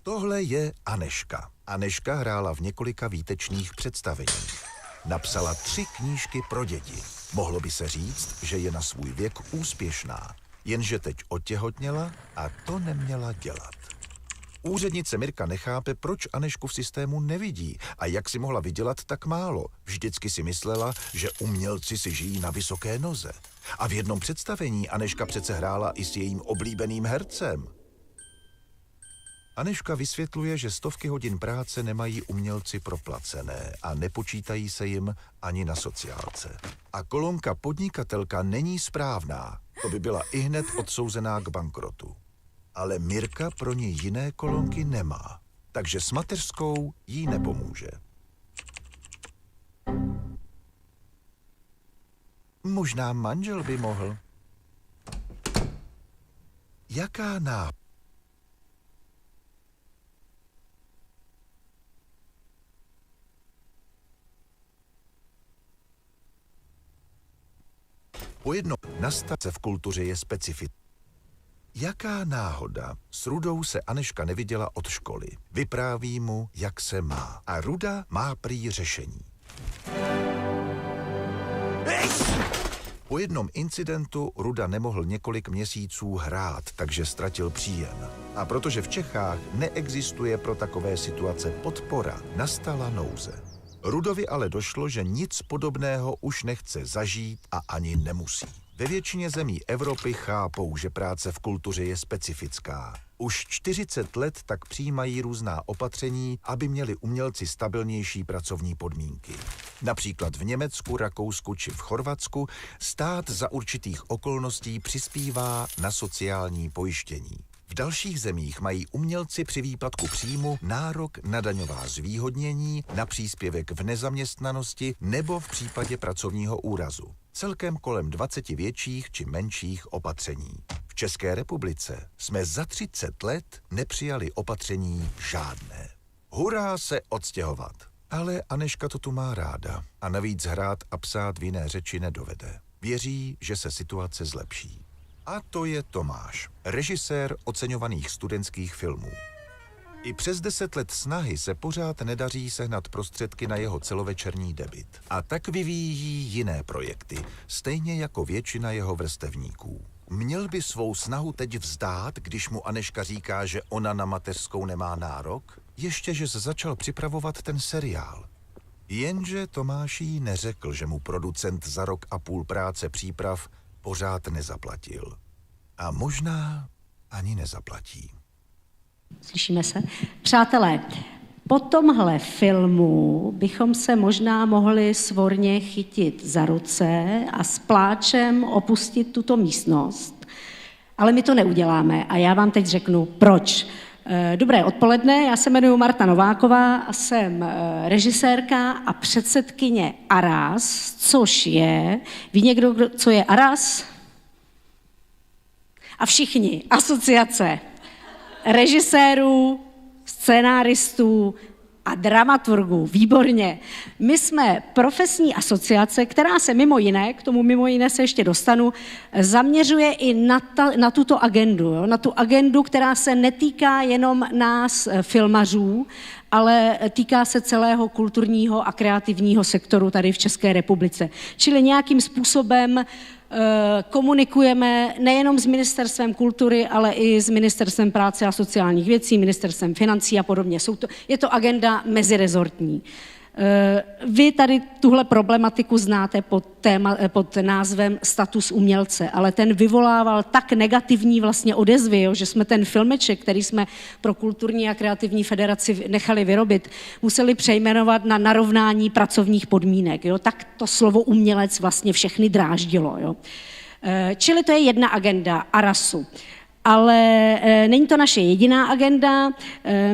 Tohle je Anežka. Anežka hrála v několika výtečných představeních. Napsala 3 knížky pro děti. Mohlo by se říct, že je na svůj věk úspěšná. Jenže teď otěhotněla a to neměla dělat. Úřednice Mirka nechápe, proč Anežku v systému nevidí a jak si mohla vydělat tak málo. Vždycky si myslela, že umělci si žijí na vysoké noze. A v jednom představení Anežka přece hrála i s jejím oblíbeným hercem. Anežka vysvětluje, že stovky hodin práce nemají umělci proplacené a nepočítají se jim ani na sociálce. A kolonka podnikatelka není správná. To by byla ihned odsouzená k bankrotu. Ale Mirka pro ní jiné kolonky nemá, takže s mateřskou jí nepomůže. Možná manžel by mohl. Jaká náhoda? Pojednou nastace v kultuře je specifický. Jaká náhoda, s Rudou se Anežka neviděla od školy. Vypráví mu, jak se má. A Ruda má prý řešení. Po jednom incidentu Ruda nemohl několik měsíců hrát, takže ztratil příjem. A protože v Čechách neexistuje pro takové situace podpora, nastala nouze. Rudovi ale došlo, že nic podobného už nechce zažít a ani nemusí. Ve většině zemí Evropy chápou, že práce v kultuře je specifická. Už 40 let tak přijímají různá opatření, aby měli umělci stabilnější pracovní podmínky. Například v Německu, Rakousku či v Chorvatsku stát za určitých okolností přispívá na sociální pojištění. V dalších zemích mají umělci při výpadku příjmu nárok na daňová zvýhodnění, na příspěvek v nezaměstnanosti nebo v případě pracovního úrazu. Celkem kolem 20 větších či menších opatření. V České republice jsme za 30 let nepřijali opatření žádné. Hurá se odstěhovat. Ale Anežka to tu má ráda a navíc hrát a psát v jiné řeči nedovede. Věří, že se situace zlepší. A to je Tomáš, režisér oceňovaných studentských filmů. I přes 10 let snahy se pořád nedaří sehnat prostředky na jeho celovečerní debut. A tak vyvíjí jiné projekty, stejně jako většina jeho vrstevníků. Měl by svou snahu teď vzdát, když mu Anežka říká, že ona na mateřskou nemá nárok? Ještě, že se začal připravovat ten seriál. Jenže Tomáš jí neřekl, že mu producent za 1,5 roku práce příprav pořád nezaplatil. A možná ani nezaplatí. Slyšíme se? Přátelé, po tomhle filmu bychom se možná mohli svorně chytit za ruce a s pláčem opustit tuto místnost, ale my to neuděláme a já vám teď řeknu, proč. Dobré odpoledne, já se jmenuji Marta Nováková a jsem režisérka a předsedkyně ARAS, což je, ví někdo, co je ARAS? A všichni, asociace režisérů, scénáristů a dramaturgů, výborně. My jsme profesní asociace, která se mimo jiné, k tomu mimo jiné se ještě dostanu, zaměřuje i na tuto agendu. Jo? Na tu agendu, která se netýká jenom nás filmařů, ale týká se celého kulturního a kreativního sektoru tady v České republice. Čili nějakým způsobem komunikujeme nejenom s Ministerstvem kultury, ale i s Ministerstvem práce a sociálních věcí, Ministerstvem financí a podobně. Je to agenda mezirezortní. Vy tady tuhle problematiku znáte pod názvem status umělce, ale ten vyvolával tak negativní vlastně odezvy, jo, že jsme ten filmeček, který jsme pro kulturní a kreativní federaci nechali vyrobit, museli přejmenovat na narovnání pracovních podmínek. Jo. Tak to slovo umělec vlastně všechny dráždilo. Jo. Čili to je jedna agenda ARASu. Ale není to naše jediná agenda.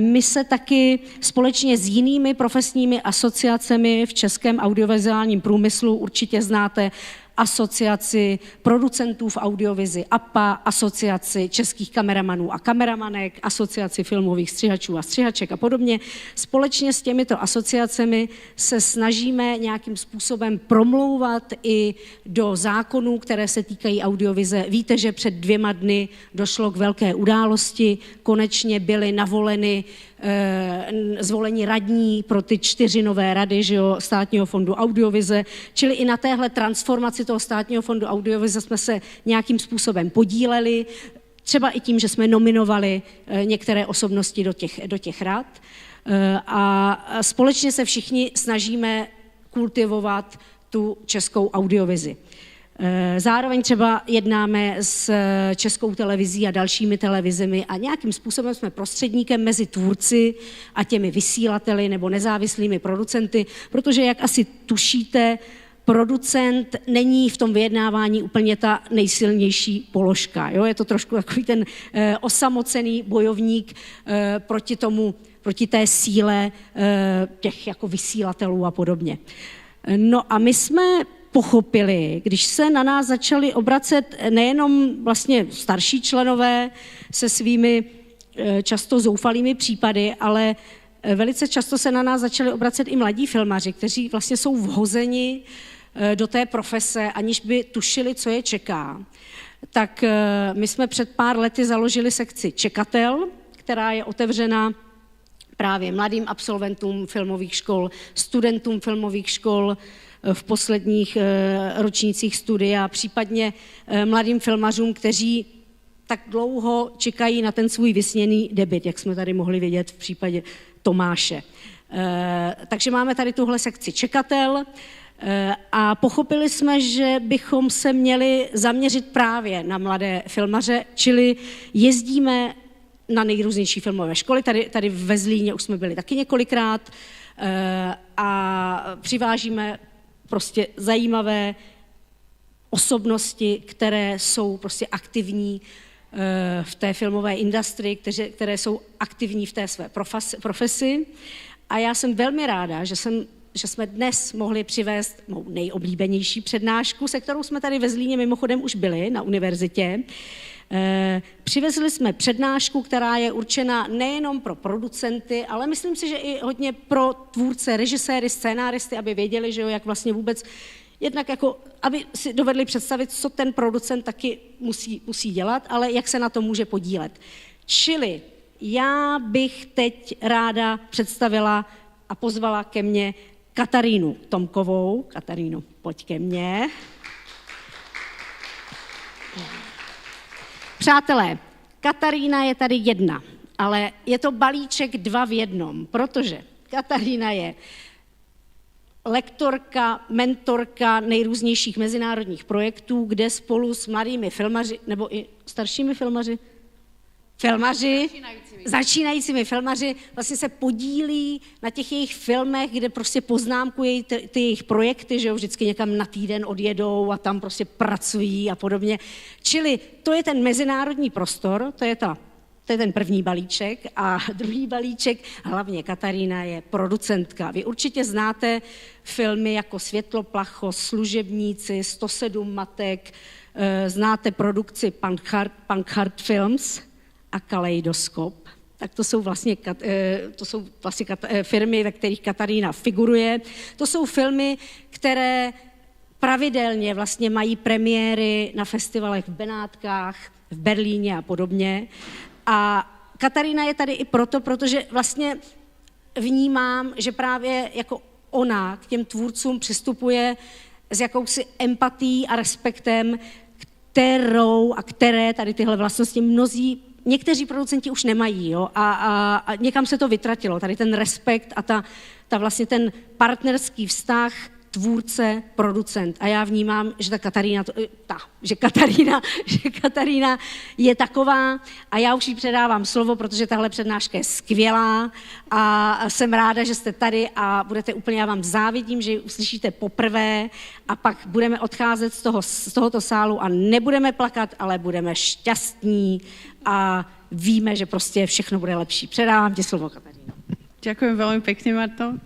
My se taky společně s jinými profesními asociacemi v českém audiovizuálním průmyslu, určitě znáte asociaci producentů v audiovizi APA, asociaci českých kameramanů a kameramanek, asociaci filmových střihačů a střihaček a podobně. Společně s těmito asociacemi se snažíme nějakým způsobem promlouvat i do zákonů, které se týkají audiovize. Víte, že před 2 dny došlo k velké události, konečně byly navoleny zvolení radní pro ty 4 nové rady, že jo, Státního fondu audiovize, čili i na téhle transformaci toho Státního fondu audiovize jsme se nějakým způsobem podíleli, třeba i tím, že jsme nominovali některé osobnosti do těch rad a společně se všichni snažíme kultivovat tu českou audiovizi. Zároveň třeba jednáme s Českou televizí a dalšími televizemi a nějakým způsobem jsme prostředníkem mezi tvůrci a těmi vysílateli nebo nezávislými producenty, protože jak asi tušíte, producent není v tom vyjednávání úplně ta nejsilnější položka. Jo? Je to trošku takový ten osamocený bojovník proti té síle těch jako vysílatelů a podobně. No a my jsme pochopili, když se na nás začali obracet nejenom vlastně starší členové se svými často zoufalými případy, ale velice často se na nás začali obracet i mladí filmaři, kteří vlastně jsou vhozeni do té profese, aniž by tušili, co je čeká. Tak my jsme před pár lety založili sekci Čekatel, která je otevřena právě mladým absolventům filmových škol, studentům filmových škol v posledních ročnících studia, případně mladým filmařům, kteří tak dlouho čekají na ten svůj vysněný debut, jak jsme tady mohli vidět v případě Tomáše. Takže máme tady tuhle sekci Čekatel a pochopili jsme, že bychom se měli zaměřit právě na mladé filmaře, čili jezdíme na nejrůznější filmové školy, tady ve Zlíně už jsme byli taky několikrát a přivážíme prostě zajímavé osobnosti, které jsou prostě aktivní v té filmové industrii, které jsou aktivní v té své profesi. A já jsem velmi ráda, že jsme dnes mohli přivést mou nejoblíbenější přednášku, se kterou jsme tady ve Zlíně mimochodem už byli na univerzitě. Přivezli jsme přednášku, která je určena nejenom pro producenty, ale myslím si, že i hodně pro tvůrce, režiséry, scénáristy, aby věděli, že jo, jak vlastně vůbec, jednak jako, aby si dovedli představit, co ten producent taky musí dělat, ale jak se na to může podílet. Čili já bych teď ráda představila a pozvala ke mně Katarínu Tomkovou. Kataríno, pojď ke mně. Přátelé, Katarína je tady jedna, ale je to balíček 2 v 1, protože Katarína je lektorka, mentorka nejrůznějších mezinárodních projektů, kde spolu s mladými filmaři, nebo i staršími začínajícími filmaři vlastně se podílí na těch jejich filmech, kde prostě poznámkují ty jejich projekty, že jo, vždycky někam na týden odjedou a tam prostě pracují a podobně. Čili to je ten mezinárodní prostor, to je ten první balíček a druhý balíček, hlavně Katarína je producentka. Vy určitě znáte filmy jako Světlo placho, Služebníci, 107 matek, znáte produkci Pankhard Films a Kaleidoskop. Tak to jsou vlastně firmy, ve kterých Katarína figuruje. To jsou filmy, které pravidelně vlastně mají premiéry na festivalech v Benátkách, v Berlíně a podobně. A Katarína je tady i proto, protože vlastně vnímám, že právě jako ona k těm tvůrcům přistupuje s jakousi empatií a respektem, které tady tyhle vlastnosti někteří producenti už nemají, jo, a někam se to vytratilo, tady ten respekt a ta vlastně ten partnerský vztah tvůrce, producent. A já vnímám, že Katarína je taková a já už jí předávám slovo, protože tahle přednáška je skvělá a jsem ráda, že jste tady a budete úplně, já vám závidím, že ji uslyšíte poprvé a pak budeme odcházet z tohoto sálu a nebudeme plakat, ale budeme šťastní a víme, že prostě všechno bude lepší. Předávám ti slovo, Kataríno. Ďakujem veľmi pekne, Marto.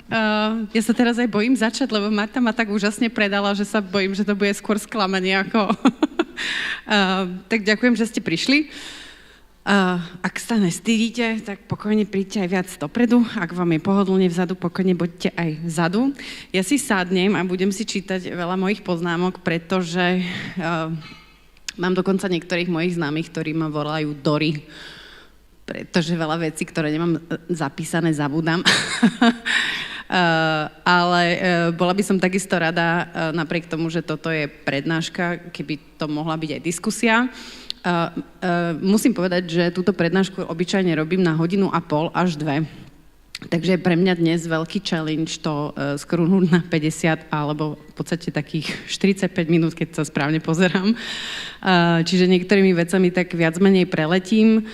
Ja sa teraz aj bojím začať, lebo Marta ma tak úžasne predala, že sa bojím, že to bude skôr sklamanie ako... Tak ďakujem, že ste prišli. Ak sa nestydíte, tak pokojne príďte aj viac dopredu. Ak vám je pohodlne vzadu, pokojne buďte aj vzadu. Ja si sadnem a budem si čítať veľa mojich poznámok, pretože mám dokonca niektorých mojich známych, ktorí ma volajú Dory, pretože veľa vecí, ktoré nemám zapísané, zabudám. Ale bola by som takisto rada, napriek tomu, že toto je prednáška, keby to mohla byť aj diskusia. Musím povedať, že túto prednášku obyčajne robím na 1,5 až 2. Takže je pre mňa dnes veľký challenge to skrúhnuť na 50 alebo v podstate takých 45 minút, keď sa správne pozerám. Čiže niektorými vecami tak viac menej preletím.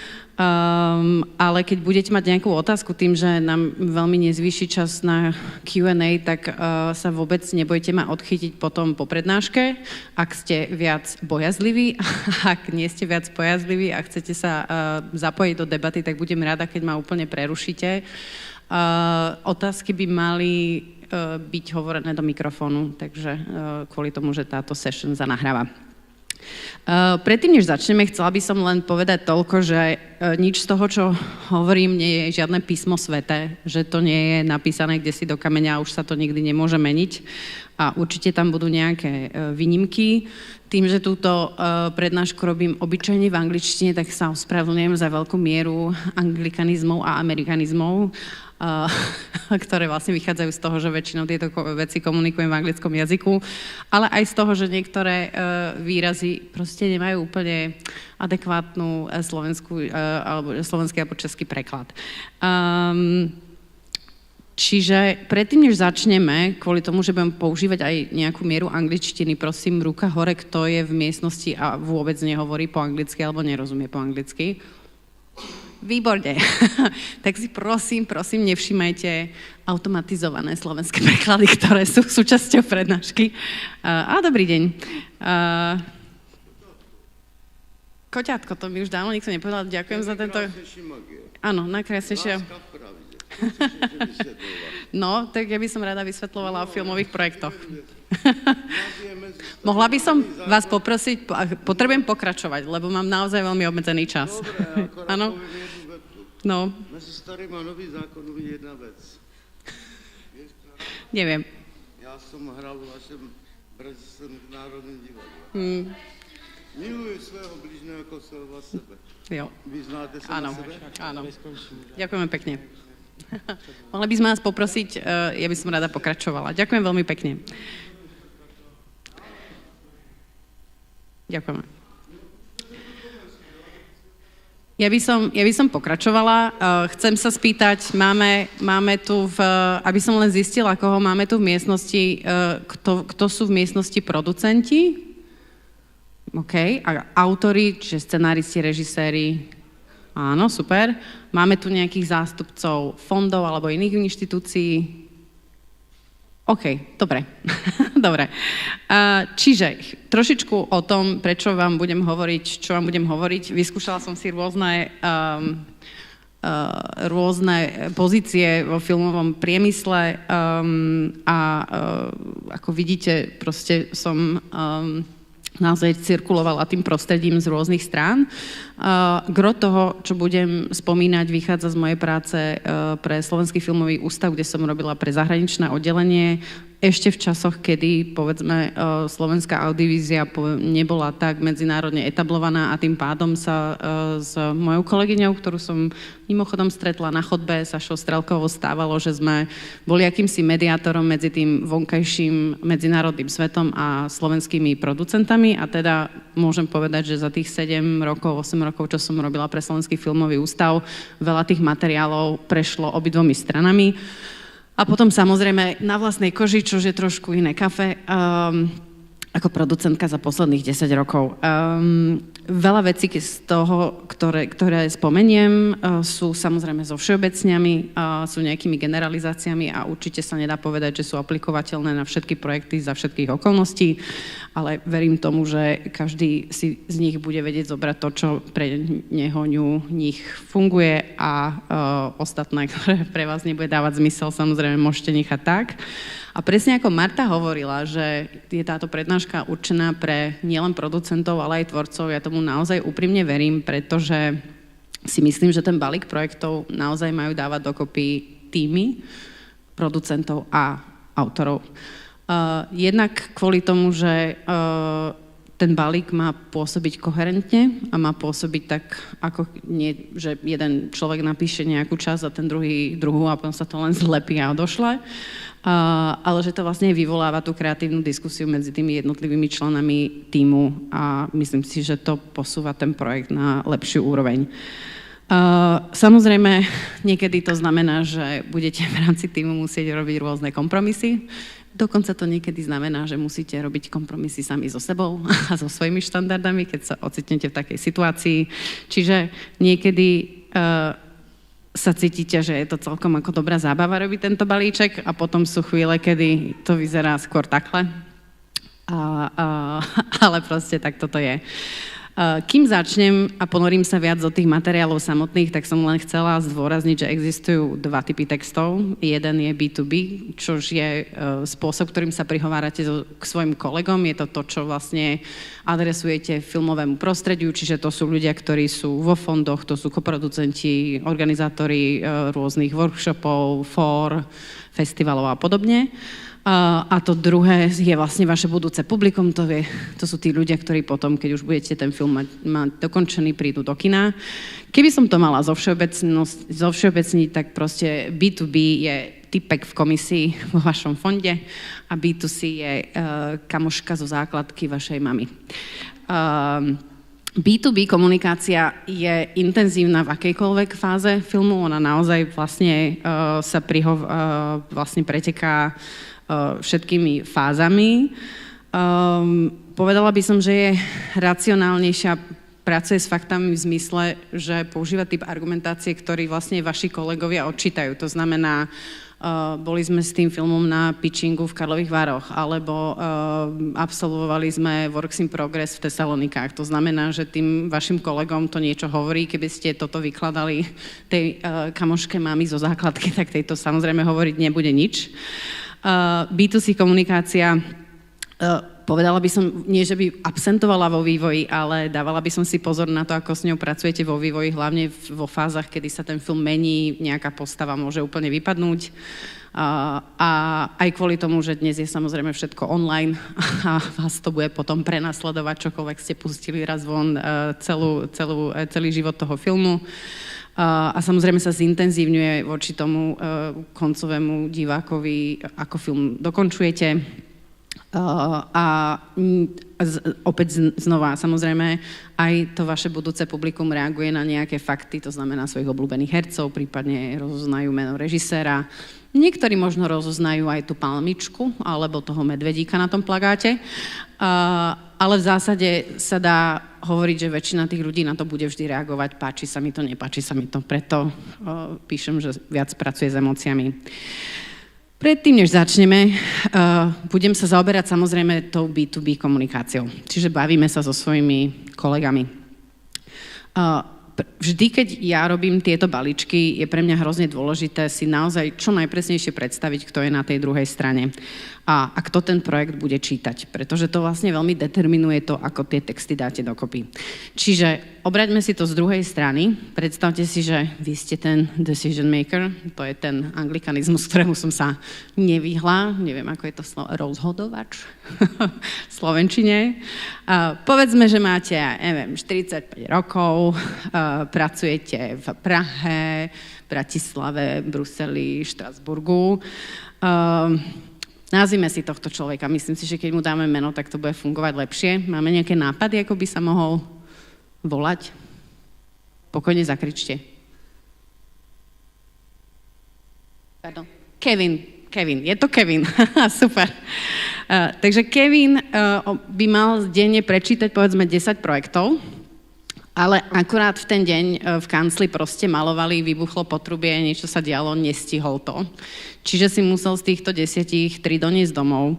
Ale keď budete mať nejakú otázku tým, že nám veľmi nezvýši čas na Q&A, tak sa vôbec nebojte ma odchytiť potom po prednáške, ak ste viac bojazliví. Ak nie ste viac bojazliví a chcete sa zapojiť do debaty, tak budem rada, keď ma úplne prerušíte. Otázky by mali byť hovorené do mikrofónu, takže kvôli tomu, že táto session sa nahráva. Predtým, než začneme, chcela by som len povedať toľko, že nič z toho, čo hovorím, nie je žiadne písmo sväté, že to nie je napísané kdesi do kameňa a už sa to nikdy nemôže meniť. A určite tam budú nejaké výnimky. Tým, že túto prednášku robím obyčajne v angličtine, tak sa ospravedlňujem za veľkú mieru anglikanizmov a amerikanizmov, ktoré vlastne vychádzajú z toho, že väčšinou tieto veci komunikujem v anglickom jazyku, ale aj z toho, že niektoré výrazy proste nemajú úplne adekvátnu slovenský alebo český preklad. Čiže predtým, než začneme, kvôli tomu, že budem používať aj nejakú mieru angličtiny, prosím, ruka hore, kto je v miestnosti a vôbec nehovorí po anglicky alebo nerozumie po anglicky. Výborne. Tak si prosím, nevšímajte automatizované slovenské preklady, ktoré sú súčasťou prednášky. Dobrý deň. Koťátko, to mi už dávno nikto nepovedal. Ďakujem za tento... Áno, najkrásnejšie. No, tak ja by som rada vysvetľovala o filmových projektoch. Mohla by som vás poprosiť, potrebujem pokračovať, lebo mám naozaj veľmi obmedzený čas. Áno? No. Mezi starým a nový zákon je jedna vec. Neviem. Ja som hral v vašem Bratislavskom národnom divadle. Milujem svého bližného ako svojho sebe. Jo. Vy znáte sa na sebe? Áno. Ďakujeme pekne. Mohli by sme vás poprosiť, ja by som rada pokračovala. Ďakujem veľmi pekne. Ďakujeme. Ja by som pokračovala. Chcem sa spýtať, máme tu, aby som len zistila, koho máme tu v miestnosti, kto sú v miestnosti producenti? OK. A autori, čiže scenáristi, režiséri? Áno, super. Máme tu nejakých zástupcov fondov alebo iných inštitúcií? OK, dobre. Dobre. Čiže trošičku o tom, prečo vám budem hovoriť, čo vám budem hovoriť. Vyskúšala som si rôzne pozície vo filmovom priemysle a ako vidíte, proste som naozaj cirkulovala tým prostredím z rôznych strán. Gro toho, čo budem spomínať, vychádza z mojej práce pre Slovenský filmový ústav, kde som robila pre zahraničné oddelenie, ešte v časoch, kedy, povedzme, slovenská audiovízia nebola tak medzinárodne etablovaná a tým pádom sa s mojou kolegyňou, ktorú som mimochodom stretla na chodbe, Sašou Strelkovou, stávalo, že sme boli akýmsi mediátorom medzi tým vonkajším medzinárodným svetom a slovenskými producentami a teda môžem povedať, že za tých 8 rokov, čo som robila pre Slovenský filmový ústav, veľa tých materiálov prešlo obidvomi stranami. A potom samozrejme na vlastnej koži, čo je trošku iné kafe, ako producentka za posledných 10 rokov. Veľa vecí z toho, ktoré spomeniem, sú samozrejme so všeobecňami, sú nejakými generalizáciami a určite sa nedá povedať, že sú aplikovateľné na všetky projekty za všetkých okolností, ale verím tomu, že každý si z nich bude vedieť zobrať to, čo pre neho, nich funguje a ostatné, ktoré pre vás nebude dávať zmysel, samozrejme môžete nechať tak. A presne ako Marta hovorila, že je táto prednáška určená pre nielen producentov, ale aj tvorcov, ja tomu naozaj úprimne verím, pretože si myslím, že ten balík projektov naozaj majú dávať dokopy týmy producentov a autorov. Jednak kvôli tomu, že ten balík má pôsobiť koherentne a má pôsobiť tak, ako nie, že jeden človek napíše nejakú časť a ten druhú a potom sa to len zlepí a odošle. Ale že to vlastne vyvoláva tú kreatívnu diskusiu medzi tými jednotlivými členami tímu a myslím si, že to posúva ten projekt na lepšiu úroveň. Samozrejme, niekedy to znamená, že budete v rámci tímu musieť robiť rôzne kompromisy. Dokonca to niekedy znamená, že musíte robiť kompromisy sami so sebou a so svojimi štandardami, keď sa ocitnete v takej situácii. Čiže niekedy sa cítite, že je to celkom ako dobrá zábava robiť tento balíček a potom sú chvíle, kedy to vyzerá skôr takhle. Ale proste tak toto je. Kým začnem a ponorím sa viac do tých materiálov samotných, tak som len chcela zdôrazniť, že existujú dva typy textov. Jeden je B2B, čož je spôsob, ktorým sa prihovárate k svojim kolegom. Je to to, čo vlastne adresujete filmovému prostrediu, čiže to sú ľudia, ktorí sú vo fondoch, to sú koproducenti, organizátori rôznych workshopov, fór, festivalov a podobne. A to druhé je vlastne vaše budúce publikum, to sú tí ľudia, ktorí potom, keď už budete ten film mať dokončený, prídu do kina. Keby som to mala zovšeobecniť, tak proste B2B je typek v komisii vo vašom fonde a B2C je kamoška zo základky vašej mamy. B2B komunikácia je intenzívna v akejkoľvek fáze filmu, ona naozaj vlastne vlastne preteká všetkými fázami. Povedala by som, že je racionálnejšia, pracuje s faktami v zmysle, že používa typ argumentácie, ktorý vlastne vaši kolegovia odčítajú. To znamená, boli sme s tým filmom na pitchingu v Karlových Vároch, alebo absolvovali sme Works in Progress v Tesalonikách. To znamená, že tým vašim kolegom to niečo hovorí. Keby ste toto vykladali tej kamoške mami zo základky, tak tejto samozrejme hovoriť nebude nič. B2C komunikácia, povedala by som, nie že by absentovala vo vývoji, ale dávala by som si pozor na to, ako s ňou pracujete vo vývoji, hlavne vo fázach, kedy sa ten film mení, nejaká postava môže úplne vypadnúť. A aj kvôli tomu, že dnes je samozrejme všetko online a vás to bude potom prenasledovať, čokoľvek ste pustili raz von celý život toho filmu. A samozrejme sa zintenzívňuje voči tomu koncovému divákovi, ako film dokončujete. A opäť znova, samozrejme, aj to vaše budúce publikum reaguje na nejaké fakty, to znamená svojich obľúbených hercov, prípadne rozoznajú meno režiséra. Niektorí možno rozoznajú aj tú palmičku alebo toho medvedíka na tom plagáte, ale v zásade sa dá hovoriť, že väčšina tých ľudí na to bude vždy reagovať, páči sa mi to, nepáči sa mi to, preto píšem, že viac pracuje s emóciami. Predtým, než začneme, budem sa zaoberať samozrejme tou B2B komunikáciou, čiže bavíme sa so svojimi kolegami. Vždy, keď ja robím tieto balíčky, je pre mňa hrozne dôležité si naozaj čo najpresnejšie predstaviť, kto je na tej druhej strane a kto ten projekt bude čítať, pretože to vlastne veľmi determinuje to, ako tie texty dáte dokopy. Čiže obraťme si to z druhej strany, predstavte si, že vy ste ten decision maker, to je ten anglikanizmus, ktorému som sa nevyhla, neviem, ako je to rozhodovač v slovenčine. Povedzme, že máte, neviem, 45 rokov, pracujete v Prahe, Bratislave, Bruseli, Štrasburgu. Nazvime si tohto človeka. Myslím si, že keď mu dáme meno, tak to bude fungovať lepšie. Máme nejaké nápady, ako by sa mohol volať? Pokojne zakričte. Pardon. Kevin. Kevin, je to Kevin, super. Takže Kevin by mal denne prečítať povedzme 10 projektov, ale akurát v ten deň v kancli proste malovali, vybuchlo potrubie, niečo sa dialo, nestihol to. Čiže si musel z týchto 10 3 doniesť domov.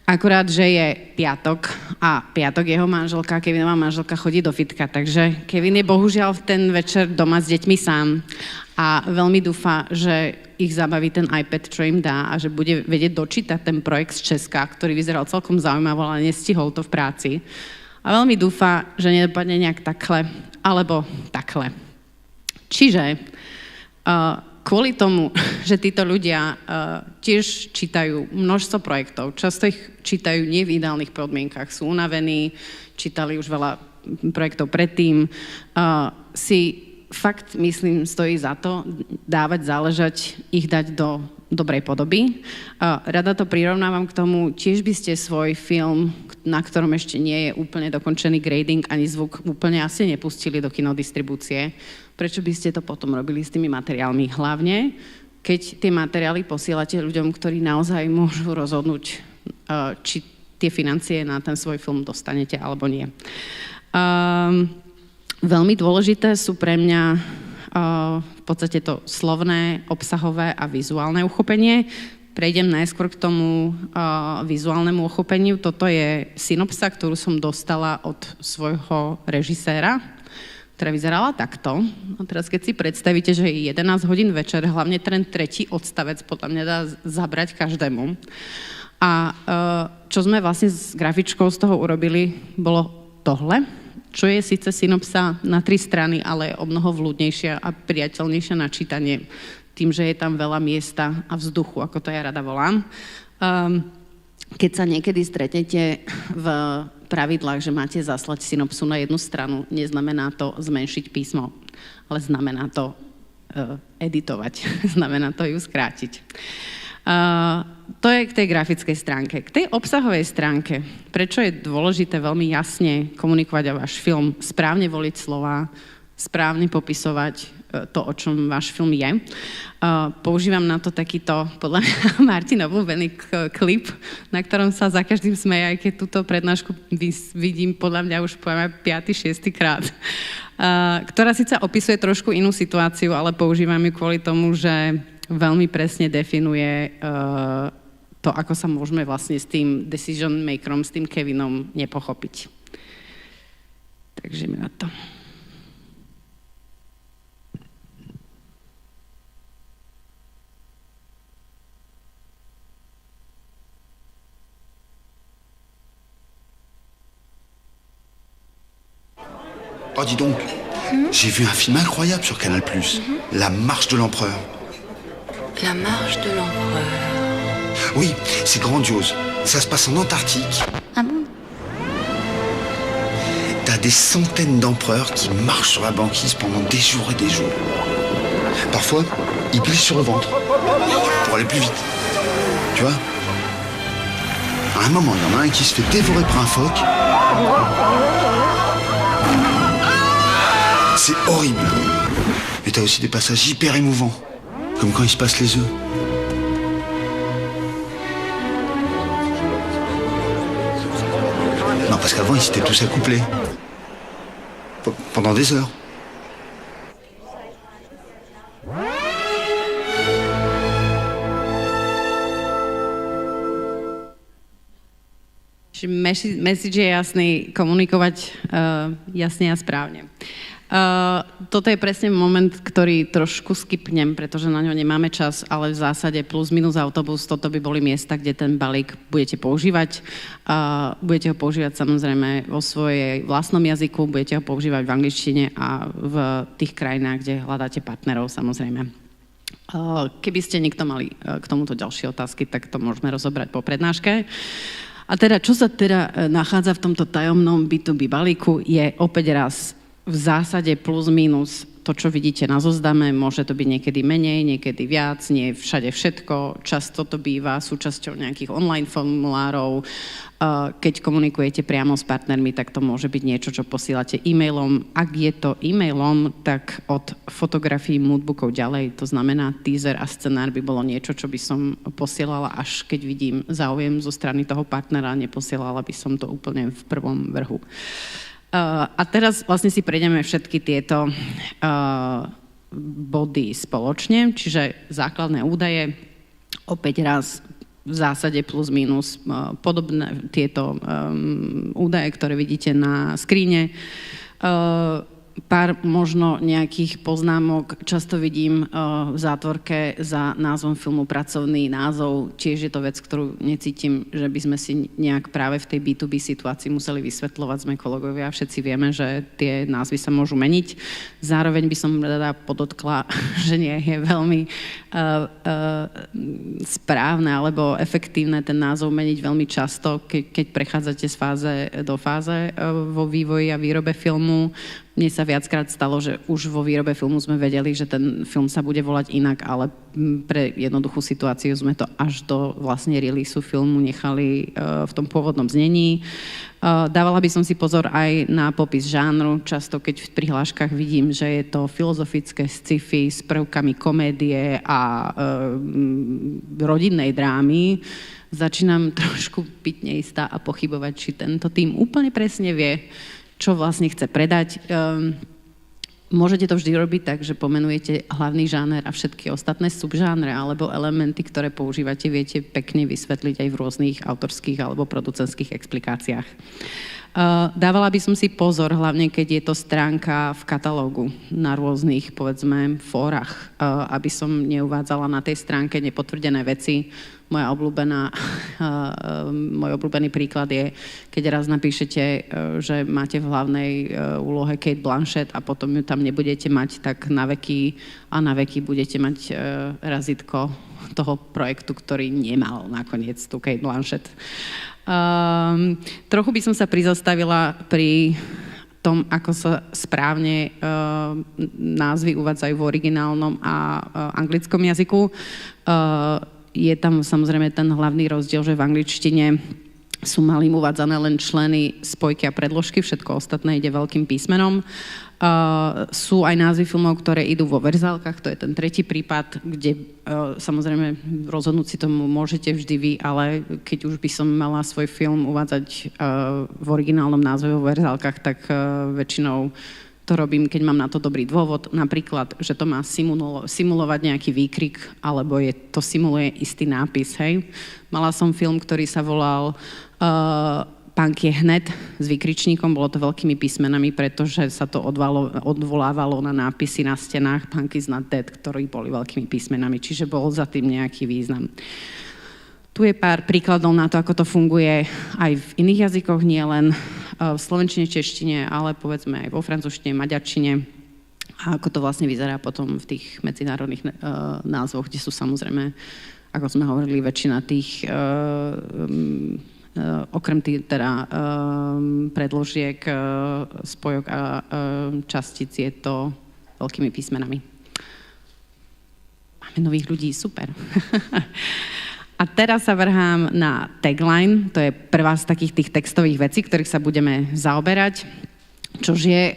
Akurát, že je piatok a piatok jeho manželka, Kevinová manželka chodí do fitka, takže Kevin je bohužiaľ v ten večer doma s deťmi sám a veľmi dúfa, že ich zabaví ten iPad, čo im dá a že bude vedieť dočítať ten projekt z Česka, ktorý vyzeral celkom zaujímavo, ale nestihol to v práci. A veľmi dúfa, že nedopadne nejak takhle, alebo takhle. Čiže kvôli tomu, že títo ľudia tiež čítajú množstvo projektov, často ich čítajú nie v ideálnych podmienkach, sú unavení, čítali už veľa projektov predtým, si fakt, myslím, stojí za to dávať, záležať, ich dať do dobrej podoby. Rada to prirovnávam k tomu, tiež by ste svoj film, na ktorom ešte nie je úplne dokončený grading ani zvuk, úplne asi nepustili do kinodistribúcie. Prečo by ste to potom robili s tými materiálmi? Hlavne, keď tie materiály posielate ľuďom, ktorí naozaj môžu rozhodnúť, či tie financie na ten svoj film dostanete alebo nie. Veľmi dôležité sú pre mňa v podstate to slovné, obsahové a vizuálne uchopenie. Prejdem najskôr k tomu vizuálnemu uchopeniu. Toto je synopsa, ktorú som dostala od svojho režiséra, ktorá vyzerala takto. A teraz keď si predstavíte, že je 11 hodín večer, hlavne ten tretí odstavec podľa mňa dá zabrať každému. A čo sme vlastne s grafičkou z toho urobili, bolo tohle, čo je síce synopsa na 3 strany, ale je o mnoho vľúdnejšia a priateľnejšia na čítanie, tým, že je tam veľa miesta a vzduchu, ako to ja rada volám. Keď sa niekedy stretnete v pravidlách, že máte zaslať synopsu na jednu stranu, neznamená to zmenšiť písmo, ale znamená to editovať, znamená to ju skrátiť. To je k tej grafickej stránke. K tej obsahovej stránke, prečo je dôležité veľmi jasne komunikovať váš film, správne voliť slova, správne popisovať to, o čom váš film je. Používam na to takýto, podľa mňa, Martin obľúbený klip, na ktorom sa za každým smeje, aj keď túto prednášku vidím podľa mňa už poviem 5. 6. krát, ktorá síce opisuje trošku inú situáciu, ale používam ju kvôli tomu, že veľmi presne definuje to, ako sa môžeme vlastne s tým decision makerom, s tým Kevinom nepochopiť. Takže mi na to. Oh, dis donc, j'ai vu un film incroyable sur Canal+, La Marche de l'Empereur. La Marche de l'Empereur. Oui, c'est grandiose. Ça se passe en Antarctique. Ah bon? T'as des centaines d'empereurs qui marchent sur la banquise pendant des jours et des jours. Parfois, ils glissent sur le ventre pour aller plus vite. Tu vois? À un moment, il y en a un qui se fait dévorer par un phoque. C'est horrible. Mais t'as aussi des passages hyper émouvants, comme quand il se passe les œufs. Non, parce qu'avant, ils s'étaient tous accouplés. Pendant des heures. Message je jasný, komunikovať jasne a správne. Toto je presne moment, ktorý trošku skipnem, pretože na ňo nemáme čas, ale v zásade plus minus autobus, toto by boli miesta, kde ten balík budete používať. Budete ho používať samozrejme vo svojej vlastnom jazyku, budete ho používať v angličtine a v tých krajinách, kde hľadáte partnerov samozrejme. Keby ste niekto mali k tomuto ďalšie otázky, tak to môžeme rozobrať po prednáške. A teda, čo sa teda nachádza v tomto tajomnom B2B balíku, je opäť raz v zásade plus minus to, čo vidíte na zozname, môže to byť niekedy menej, niekedy viac, nie všade všetko. Často to býva súčasťou nejakých online formulárov. Keď komunikujete priamo s partnermi, tak to môže byť niečo, čo posielate e-mailom. Ak je to e-mailom, tak od fotografií moodbookov ďalej, to znamená teaser a scenár by bolo niečo, čo by som posielala, až keď vidím záujem zo strany toho partnera, neposielala by som to úplne v prvom vrhu. A teraz vlastne si prejdeme všetky tieto body spoločne, čiže základné údaje, opäť raz v zásade plus minus podobné tieto údaje, ktoré vidíte na skríne. Pár možno nejakých poznámok. Často vidím v zátvorke za názvom filmu pracovný názov. Tiež je to vec, ktorú necítim, že by sme si nejak práve v tej B2B situácii museli vysvetľovať. Sme kolegovia, všetci vieme, že tie názvy sa môžu meniť. Zároveň by som rada podotkla, že nie je veľmi správne alebo efektívne ten názov meniť veľmi často, keď prechádzate z fáze do fáze vo vývoji a výrobe filmu. Mne sa viackrát stalo, že už vo výrobe filmu sme vedeli, že ten film sa bude volať inak, ale pre jednoduchú situáciu sme to až do vlastne releaseu filmu nechali v tom pôvodnom znení. Dávala by som si pozor aj na popis žánru. Často, keď v prihláškach vidím, že je to filozofické sci-fi s prvkami komédie a rodinnej drámy, začínam trošku byť neistá a pochybovať, či tento tým úplne presne vie, čo vlastne chce predať. Môžete to vždy robiť tak, že pomenujete hlavný žáner a všetky ostatné subžánre alebo elementy, ktoré používate, viete pekne vysvetliť aj v rôznych autorských alebo producentských explikáciách. Dávala by som si pozor, hlavne keď je to stránka v katalógu na rôznych, povedzme, fórach, aby som neuvádzala na tej stránke nepotvrdené veci. Môj obľúbený príklad je, keď raz napíšete, že máte v hlavnej úlohe Cate Blanchett a potom ju tam nebudete mať, tak na veky budete mať razítko toho projektu, ktorý nemal nakoniec tú Cate Blanchett. Trochu by som sa prizastavila pri tom, ako sa správne názvy uvádzajú v originálnom a anglickom jazyku. Je tam samozrejme ten hlavný rozdiel, že v angličtine sú malým uvádzané len členy, spojky a predložky, všetko ostatné ide veľkým písmenom. Sú aj názvy filmov, ktoré idú vo verzálkach, to je ten tretí prípad, kde samozrejme rozhodnúť si tomu môžete vždy vy, ale keď už by som mala svoj film uvádzať v originálnom názve vo verzálkach, tak väčšinou to robím, keď mám na to dobrý dôvod, napríklad, že to má simulovať nejaký výkrik, alebo to simuluje istý nápis, hej. Mala som film, ktorý sa volal Punk je hned s výkričníkom, bolo to veľkými písmenami, pretože sa to odvolávalo na nápisy na stenách Punk is not dead, ktorí boli veľkými písmenami, čiže bol za tým nejaký význam. Tu je pár príkladov na to, ako to funguje aj v iných jazykoch, nie len v slovenčine, češtine, ale povedzme aj vo francúzštine, maďarčine. A ako to vlastne vyzerá potom v tých medzinárodných názvoch, kde sú samozrejme, ako sme hovorili, väčšina tých okrem predložiek, spojok a častíc je to veľkými písmenami. Máme nových ľudí, super. A teraz sa vrhám na tagline, to je prvá z takých tých textových vecí, ktorých sa budeme zaoberať, čož je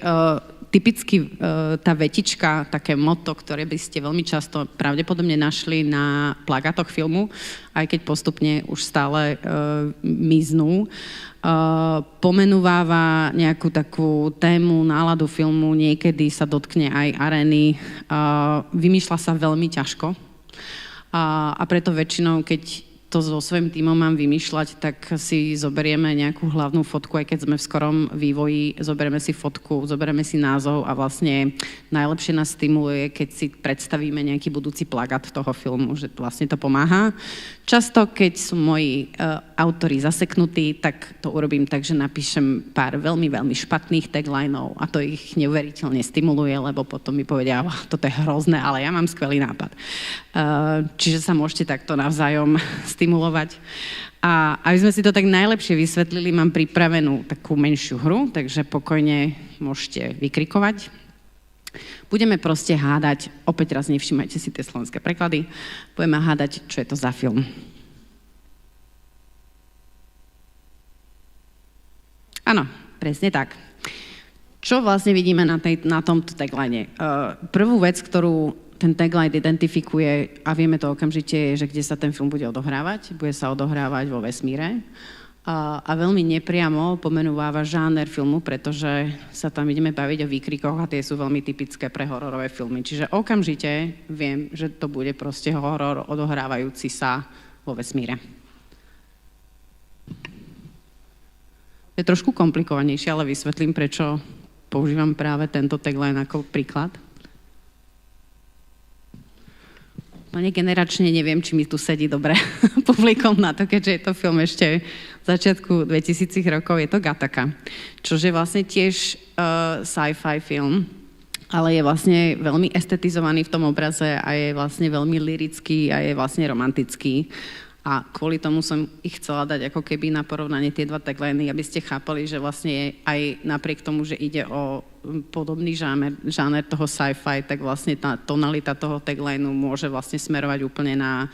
typicky tá vetička, také motto, ktoré by ste veľmi často pravdepodobne našli na plagátoch filmu, aj keď postupne už stále miznú. Pomenúváva nejakú takú tému, náladu filmu, niekedy sa dotkne aj arény, vymýšľa sa veľmi ťažko. A preto väčšinou, keď to so svojím tímom mám vymýšľať, tak si zoberieme nejakú hlavnú fotku, aj keď sme v skorom vývoji, zoberieme si fotku, zoberieme si názov a vlastne najlepšie nás stimuluje, keď si predstavíme nejaký budúci plagát toho filmu, že vlastne to pomáha. Často, keď sú moji autori zaseknutí, tak to urobím tak, že napíšem pár veľmi, veľmi špatných taglineov a to ich neuveriteľne stimuluje, lebo potom mi povedia, toto je hrozné, ale ja mám skvelý nápad. Čiže sa môžete takto navzájom stimulovať. A aby sme si to tak najlepšie vysvetlili, mám pripravenú takú menšiu hru, takže pokojne môžete vykrikovať. Budeme proste hádať, opäť raz nevšimajte si tie slovenské preklady, budeme hádať, čo je to za film. Áno, presne tak. Čo vlastne vidíme na tomto tagline? Prvú vec, ktorú ten tagline identifikuje, a vieme to okamžite, je, že kde sa ten film bude odohrávať. Bude sa odohrávať vo vesmíre. A veľmi nepriamo pomenúváva žáner filmu, pretože sa tam ideme baviť o výkrikoch a tie sú veľmi typické pre hororové filmy. Čiže okamžite viem, že to bude proste horor odohrávajúci sa vo vesmíre. Je trošku komplikovanejšie, ale vysvetlím, prečo používam práve tento tagline ako príklad. No negeneračne neviem, či mi tu sedí dobre publikom na to, keďže je to film ešte v začiatku 2000 rokov, je to Gattaca, čo je vlastne tiež sci-fi film, ale je vlastne veľmi estetizovaný v tom obraze a je vlastne veľmi lyrický a je vlastne romantický. A kvôli tomu som ich chcela dať ako keby na porovnanie tie dva tagliny, aby ste chápali, že vlastne aj napriek tomu, že ide o podobný žáner toho sci-fi, tak vlastne tá tonalita toho taglineu môže vlastne smerovať úplne na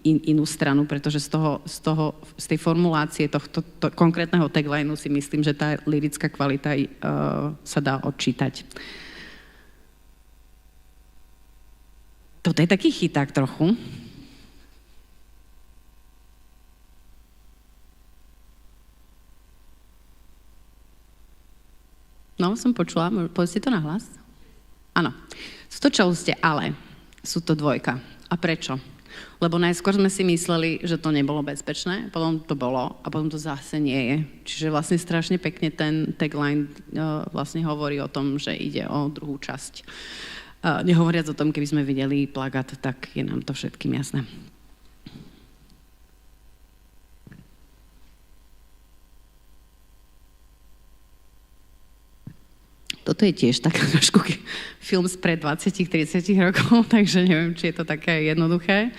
inú stranu, pretože z tej formulácie tohto konkrétneho taglineu si myslím, že tá lyrická kvalita sa dá odčítať. Toto je taký chyták trochu. No, som počula, povedzte to nahlas. Áno, sú to Čelustie, ale sú to dvojka. A prečo? Lebo najskôr sme si mysleli, že to nebolo bezpečné, potom to bolo a potom to zase nie je. Čiže vlastne strašne pekne ten tagline vlastne hovorí o tom, že ide o druhú časť. Nehovoriac o tom, keby sme videli plagát, tak je nám to všetkým jasné. Toto je tiež taká trošku film spred 20-30 rokov, takže neviem, či je to také jednoduché.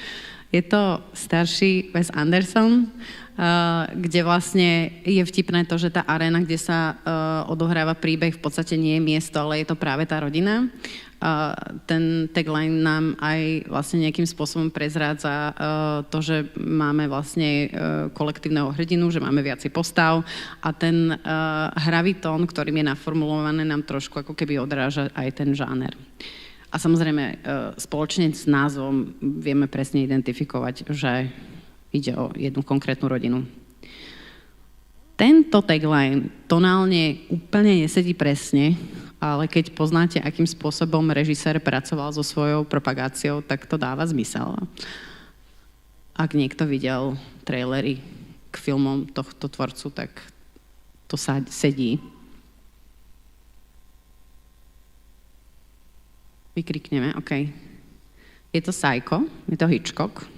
Je to starší Wes Anderson, kde vlastne je vtipné to, že tá aréna, kde sa odohráva príbeh, v podstate nie je miesto, ale je to práve tá rodina. Ten tagline nám aj vlastne nejakým spôsobom prezrádza to, že máme vlastne kolektívneho hrdinu, že máme viacej postav a ten hravý tón, ktorým je naformulované, nám trošku ako keby odráža aj ten žáner. A samozrejme spoločne s názvom vieme presne identifikovať, že ide o jednu konkrétnu rodinu. Tento tagline tonálne úplne nesedí presne, ale keď poznáte, akým spôsobom režisér pracoval so svojou propagáciou, tak to dáva zmysel. Ak niekto videl trailery k filmom tohto tvorcu, tak to sedí. Vykrikneme, OK. Je to Psycho, je to Hitchcock.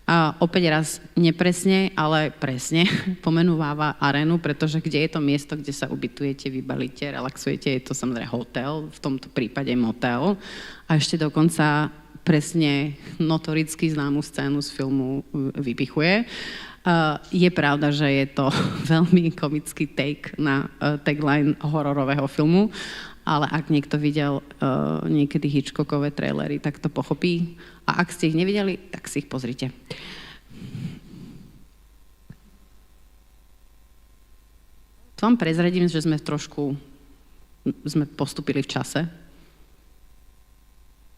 A opäť raz nepresne, ale presne pomenúváva arénu, pretože kde je to miesto, kde sa ubytujete, vybalíte, relaxujete, je to samozrejme hotel, v tomto prípade motel. A ešte dokonca presne notoricky známu scénu z filmu vypichuje. Je pravda, že je to veľmi komický take na tagline hororového filmu, ale ak niekto videl niekedy Hitchcockové trailery, tak to pochopí. A ak ste ich nevideli, tak si ich pozrite. To vám prezradím, že sme postupili v čase.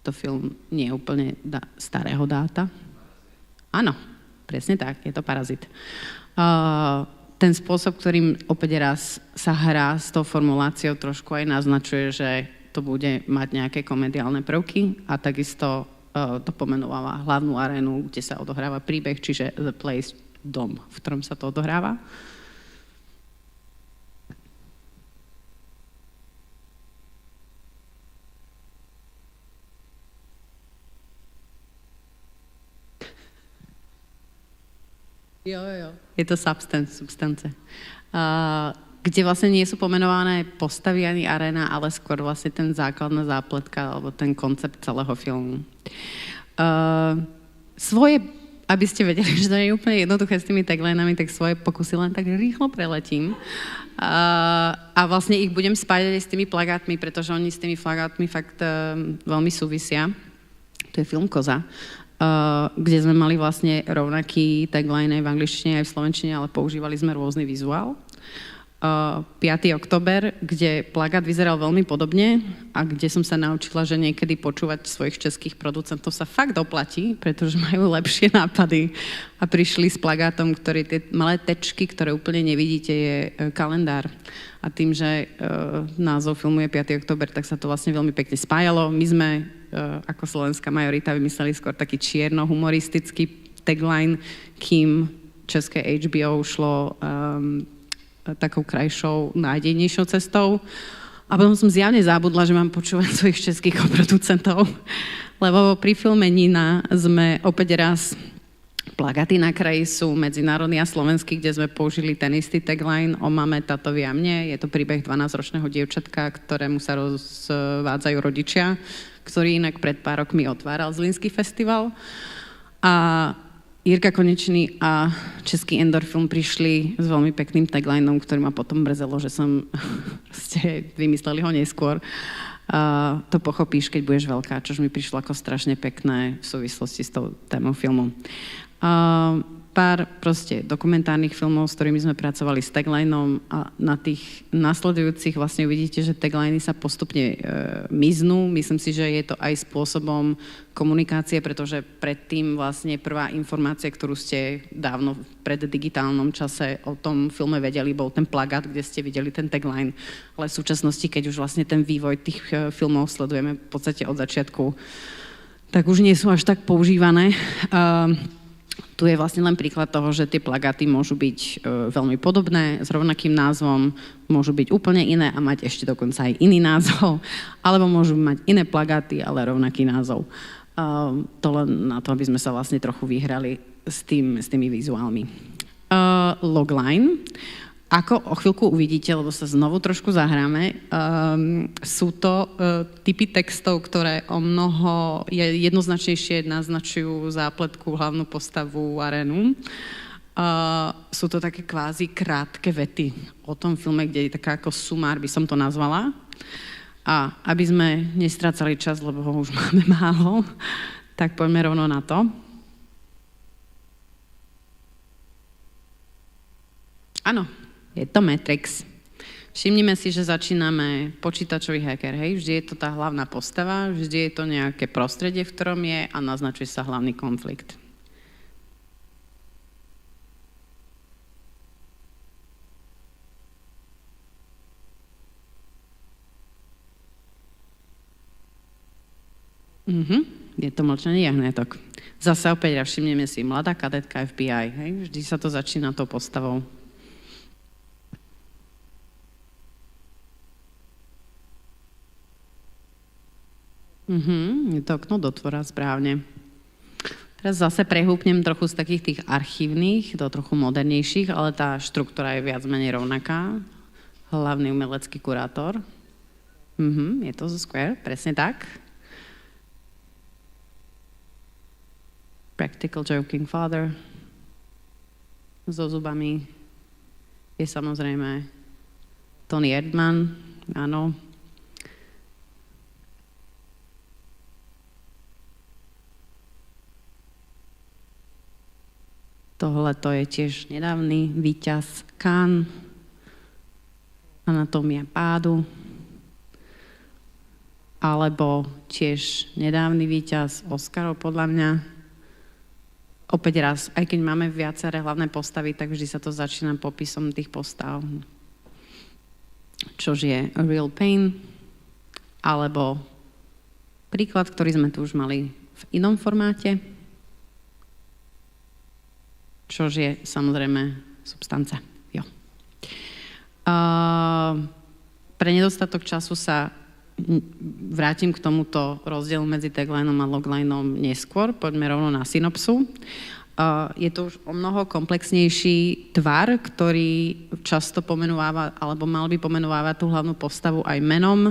To film nie je úplne starého dáta. Áno, presne tak, je to Parazit. Ten spôsob, ktorým opäť raz sa hrá s tou formuláciou, trošku aj naznačuje, že to bude mať nejaké komediálne prvky a takisto to pomenúva hlavnú arénu, kde sa odohráva príbeh, čiže The Place, dom, v ktorom sa to odohráva. Jo. Je to substance. Kde vlastne nie sú pomenované postavy ani aréna, ale skôr vlastne ten základná zápletka alebo ten koncept celého filmu. Svoje aby ste vedeli, že to nie je úplne jednoduché s tými taglinami, tak svoje pokusy len tak rýchlo preletím. A vlastne ich budem spájať aj s tými plagátmi, pretože oni s tými plagátmi fakt veľmi súvisia. To je film Koza, kde sme mali vlastne rovnaký tagline aj v angličtine, aj v slovenčine, ale používali sme rôzny vizuál. 5. október, kde plagát vyzeral veľmi podobne a kde som sa naučila, že niekedy počúvať svojich českých producentov sa fakt oplatí, pretože majú lepšie nápady a prišli s plagátom, ktorý tie malé tečky, ktoré úplne nevidíte, je kalendár. A tým, že názov filmu je 5. október, tak sa to vlastne veľmi pekne spájalo. My sme ako slovenská majorita vymysleli skôr taký čierno-humoristický tagline, kým české HBO šlo takou krajšou, nádejnejšou cestou. A potom som zjavne zabudla, že mám počúvať svojich českých producentov, lebo pri filme Nina sme opäť raz, plagáty na kraji sú medzinárodný a slovenský, kde sme použili ten istý tagline o mame, tatovi a mne. Je to príbeh 12-ročného dievčatka, ktorému sa rozvádzajú rodičia, ktorý inak pred pár rokmi otváral Zlínský festival. A Jirka Konečný a český Endorfilm prišli s veľmi pekným taglineom, ktorý ma potom mrzelo, že som vymysleli ho neskôr. To pochopíš, keď budeš veľká, čož mi prišlo ako strašne pekné v súvislosti s tou témou filmu. Pár proste dokumentárnych filmov, s ktorými sme pracovali s taglineom a na tých nasledujúcich vlastne uvidíte, že tagliny sa postupne miznú. Myslím si, že je to aj spôsobom komunikácie, pretože predtým vlastne prvá informácia, ktorú ste dávno pred digitálnom čase o tom filme vedeli, bol ten plagát, kde ste videli ten tagline. Ale v súčasnosti, keď už vlastne ten vývoj tých filmov sledujeme v podstate od začiatku, tak už nie sú až tak používané. Tu je vlastne len príklad toho, že tie plagáty môžu byť veľmi podobné, s rovnakým názvom, môžu byť úplne iné a mať ešte dokonca aj iný názov, alebo môžu mať iné plagáty, ale rovnaký názov. To len na to, aby sme sa vlastne trochu vyhrali s tými vizuálmi. Logline. Ako o chvíľku uvidíte, lebo sa znovu trošku zahráme, sú to typy textov, ktoré o mnoho jednoznačnejšie naznačujú zápletku, hlavnú postavu Arenu. Sú to také kvázi krátke vety o tom filme, kde je taká ako sumár, by som to nazvala. A aby sme nestrácali čas, lebo ho už máme málo, tak poďme rovno na to. Áno. Je to Matrix. Všimnime si, že začíname počítačový hacker, hej? Vždy je to tá hlavná postava, vždy je to nejaké prostredie, v ktorom je a naznačuje sa hlavný konflikt. Je to mlčanie jahnetok. Zase opäť všimneme si, mladá kadetka FBI, hej? Vždy sa to začína tou postavou. Je to okno do tvora, správne. Teraz zase prehúpnem trochu z takých tých archívnych do trochu modernejších, ale tá štruktúra je viac menej rovnaká. Hlavný umelecký kurátor. Je to zo Square, presne tak. Practical Joking Father. So zubami je samozrejme Tony Erdmann, áno. Tohle to je tiež nedávny víťaz Cannes, Anatómia pádu, alebo tiež nedávny víťaz Oscarov podľa mňa. Opäť raz, aj keď máme viaceré hlavné postavy, tak vždy sa to začína popisom tých postav. Čož je A Real Pain, alebo príklad, ktorý sme tu už mali v inom formáte, čož je samozrejme substanca. Jo. Pre nedostatok času sa vrátim k tomuto rozdielu medzi taglineom a loglineom neskôr. Poďme rovno na synopsu. Je to už o mnoho komplexnejší tvar, ktorý často pomenúva, alebo mal by pomenúvať tú hlavnú postavu aj menom.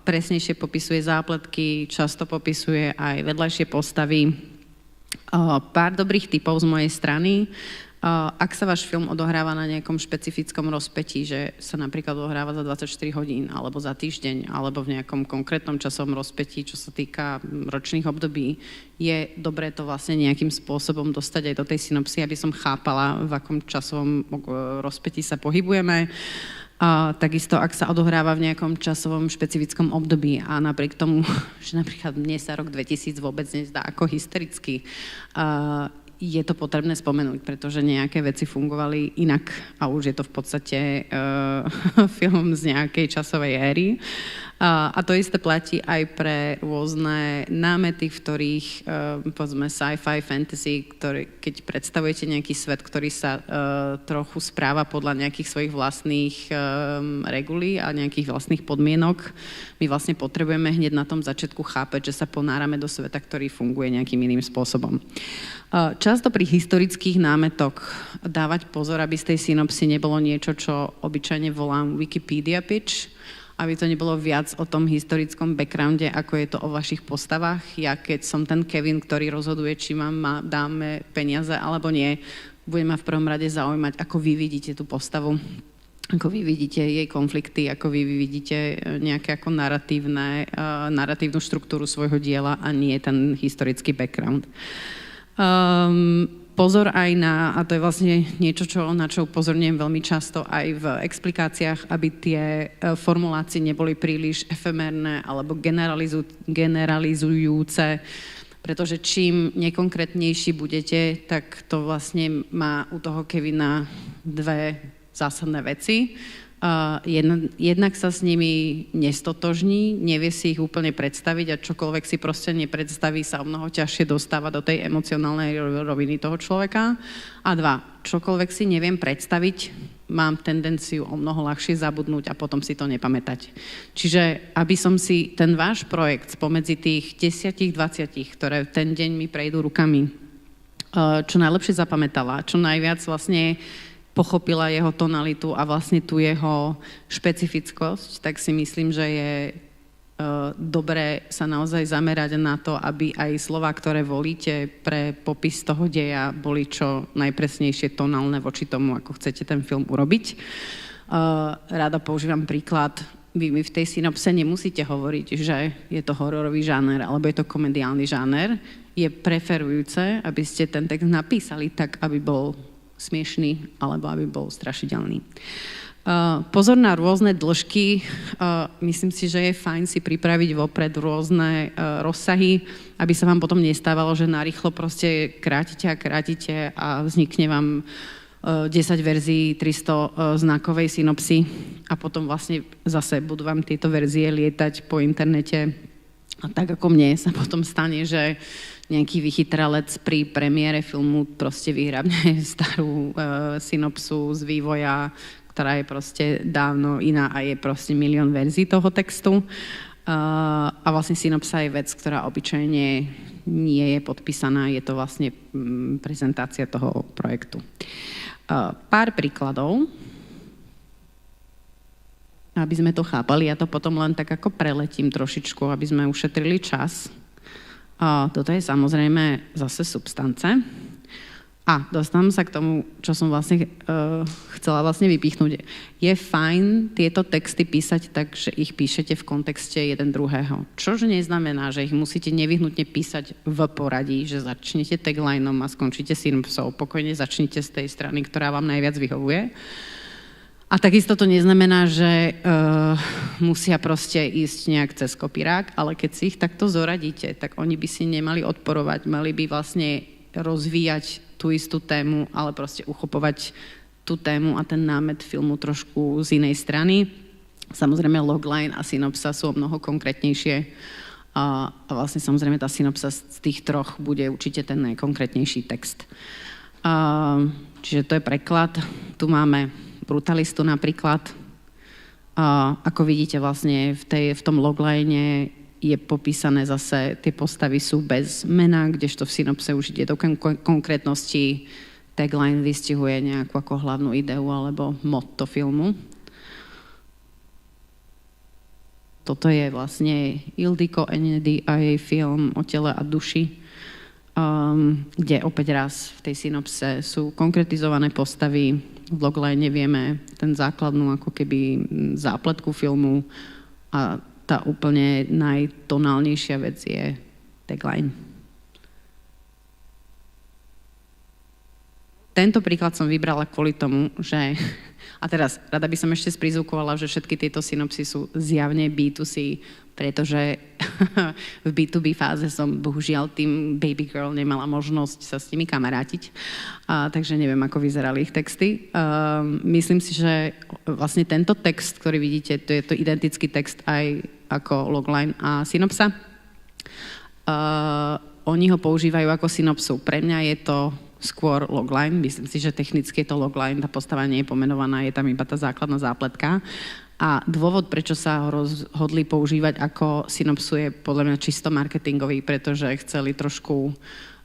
Presnejšie popisuje zápletky, často popisuje aj vedľajšie postavy. Pár dobrých tipov z mojej strany. Ak sa váš film odohráva na nejakom špecifickom rozpätí, že sa napríklad odohráva za 24 hodín, alebo za týždeň, alebo v nejakom konkrétnom časovom rozpätí, čo sa týka ročných období, je dobré to vlastne nejakým spôsobom dostať aj do tej synopsy, aby som chápala, v akom časovom rozpätí sa pohybujeme. Takisto, ak sa odohráva v nejakom časovom špecifickom období a napriek tomu, že napríklad mne sa rok 2000 vôbec nezdá ako historický, je to potrebné spomenúť, pretože nejaké veci fungovali inak a už je to v podstate film z nejakej časovej éry. A to isté platí aj pre rôzne námety, v ktorých, povedzme, sci-fi, fantasy, keď predstavujete nejaký svet, ktorý sa trochu správa podľa nejakých svojich vlastných regulí a nejakých vlastných podmienok, my vlastne potrebujeme hneď na tom začiatku chápať, že sa ponárame do sveta, ktorý funguje nejakým iným spôsobom. Často pri historických námetoch dávať pozor, aby z tej synopsy nebolo niečo, čo obyčajne volám Wikipedia pitch, aby to nebolo viac o tom historickom backgrounde, ako je to o vašich postavách. Ja keď som ten Kevin, ktorý rozhoduje, či dáme peniaze alebo nie, bude ma v prvom rade zaujímať, ako vy vidíte tú postavu, ako vy vidíte jej konflikty, ako vy vidíte nejaké ako naratívnu štruktúru svojho diela a nie ten historický background. Pozor aj na, a to je vlastne niečo, na čo upozorňujem veľmi často aj v explikáciách, aby tie formulácie neboli príliš efemérne alebo generalizujúce, pretože čím nekonkrétnejší budete, tak to vlastne má u toho Kevina dve zásadné veci. Jednak sa s nimi nestotožní, nevie si ich úplne predstaviť a čokoľvek si proste nepredstaví, sa o mnoho ťažšie dostáva do tej emocionálnej roviny toho človeka. A dva, čokoľvek si neviem predstaviť, mám tendenciu o mnoho ľahšie zabudnúť a potom si to nepamätať. Čiže aby som si ten váš projekt spomedzi tých 10-20, ktoré ten deň mi prejdú rukami, čo najlepšie zapamätala, čo najviac vlastne pochopila jeho tonalitu a vlastne tú jeho špecifickosť, tak si myslím, že je dobré sa naozaj zamerať na to, aby aj slová, ktoré volíte pre popis toho deja, boli čo najpresnejšie tonálne voči tomu, ako chcete ten film urobiť. Rada používam príklad, vy mi v tej synopse nemusíte hovoriť, že je to hororový žáner alebo je to komediálny žáner. Je preferujúce, aby ste ten text napísali tak, aby bol smiešný, alebo aby bol strašidelný. Pozor na rôzne dĺžky. Myslím si, že je fajn si pripraviť vopred rôzne rozsahy, aby sa vám potom nestávalo, že narýchlo proste krátite a vznikne vám 10 verzií 300 znakovej synopsy a potom vlastne zase budú vám tieto verzie lietať po internete. A tak ako mne sa potom stane, že nejaký vychytralec pri premiére filmu proste vyhrabne starú synopsu z vývoja, ktorá je proste dávno iná a je proste milión verzií toho textu. A vlastne synopsa je vec, ktorá obyčajne nie je podpísaná, je to vlastne prezentácia toho projektu. Pár príkladov, aby sme to chápali, ja to potom len tak ako preletím trošičku, aby sme ušetrili čas. Toto je samozrejme zase substance. A dostávam sa k tomu, čo som vlastne chcela vlastne vypichnúť. Je fajn tieto texty písať tak, že ich píšete v kontexte jeden druhého. Čož neznamená, že ich musíte nevyhnutne písať v poradí, že začnete taglineom a skončíte synopsou. Pokojne začnite z tej strany, ktorá vám najviac vyhovuje. A takisto to neznamená, že musia proste ísť nejak cez kopírák, ale keď si ich takto zoradíte, tak oni by si nemali odporovať, mali by vlastne rozvíjať tú istú tému, ale proste uchopovať tú tému a ten námet filmu trošku z inej strany. Samozrejme logline a synopsa sú o mnoho konkrétnejšie a vlastne samozrejme tá synopsa z tých troch bude určite ten najkonkrétnejší text. Čiže to je preklad. Tu máme Brutalistu napríklad. Ako vidíte vlastne v tom logline je popísané zase, tie postavy sú bez mena, kdežto v synopse už ide do konkrétnosti. Tagline vystihuje nejakú ako hlavnú ideu alebo motto filmu. Toto je vlastne Ildiko Enyedi a jej film O tele a duši. kde opäť raz v tej synopse sú konkretizované postavy. V logline vieme ten základnú ako keby zápletku filmu a tá úplne najtonálnejšia vec je tagline. Tento príklad som vybrala kvôli tomu, že... A teraz, rada by som ešte sprizvukovala, že všetky tieto synopsy sú zjavne B2C, pretože v B2B fáze som bohužiaľ tým Baby Girl nemala možnosť sa s nimi kamarátiť, takže neviem, ako vyzerali ich texty. Myslím si, že vlastne tento text, ktorý vidíte, to je to identický text aj ako logline a synopsa. Oni ho používajú ako synopsu. Pre mňa je to skôr logline. Myslím si, že technicky je to logline, tá postava nie je pomenovaná, je tam iba tá základná zápletka. A dôvod, prečo sa ho rozhodli používať ako synopsu, je podľa mňa čisto marketingový, pretože chceli trošku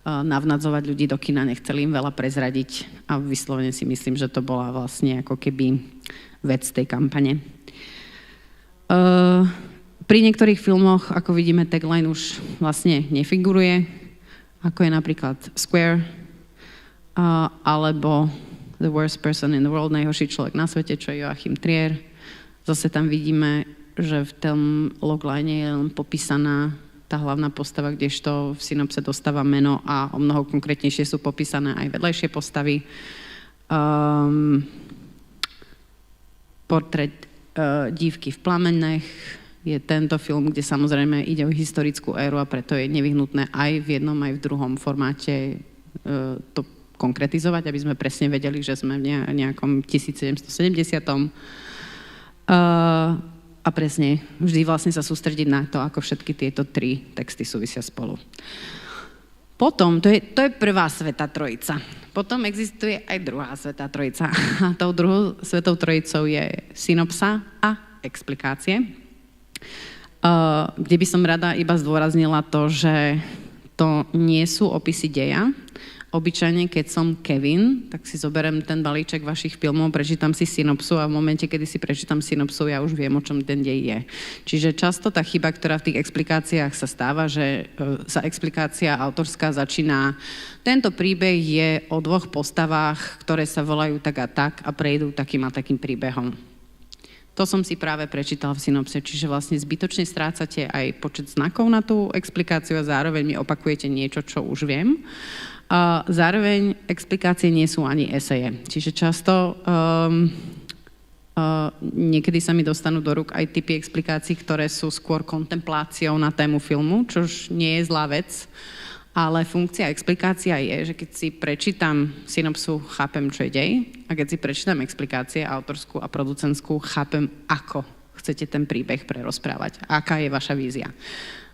navnadzovať ľudí do kina, nechceli im veľa prezradiť a vyslovene si myslím, že to bola vlastne ako keby vec tej kampane. Pri niektorých filmoch, ako vidíme, tagline už vlastne nefiguruje, ako je napríklad Square, alebo The Worst Person in the World, najhorší človek na svete, čo je Joachim Trier. Zase tam vidíme, že v tom logline je len popísaná tá hlavná postava, kdežto v synopse dostáva meno a o mnoho konkrétnejšie sú popísané aj vedľajšie postavy. Portrét dívky v plamenech je tento film, kde samozrejme ide o historickú éru a preto je nevyhnutné aj v jednom, aj v druhom formáte to konkretizovať, aby sme presne vedeli, že sme v nejakom 1770. A presne vždy vlastne sa sústrediť na to, ako všetky tieto tri texty súvisia spolu. Potom, to je prvá svätá trojica. Potom existuje aj druhá svätá trojica. A tou druhou svätou trojicou je synopsa a explikácie. Kde by som rada iba zdôraznila to, že to nie sú opisy deja. Obyčajne, keď som Kevin, tak si zoberiem ten balíček vašich filmov, prečítam si synopsu a v momente, kedy si prečítam synopsu, ja už viem, o čom ten dej je. Čiže často tá chyba, ktorá v tých explikáciách sa stáva, že sa explikácia autorská začína. Tento príbeh je o dvoch postavách, ktoré sa volajú tak a tak a prejdú takým a takým príbehom. To som si práve prečítala v synopse, čiže vlastne zbytočne strácate aj počet znakov na tú explikáciu a zároveň mi opakujete niečo, čo už viem. A zároveň explikácie nie sú ani eseje. Čiže často niekedy sa mi dostanú do rúk aj typy explikácií, ktoré sú skôr kontempláciou na tému filmu, čož nie je zlá vec, ale funkcia explikácia je, že keď si prečítam synopsu, chápem, čo je dej, a keď si prečítam explikácie autorskú a producentskú, chápem, ako chcete ten príbeh prerozprávať, aká je vaša vízia.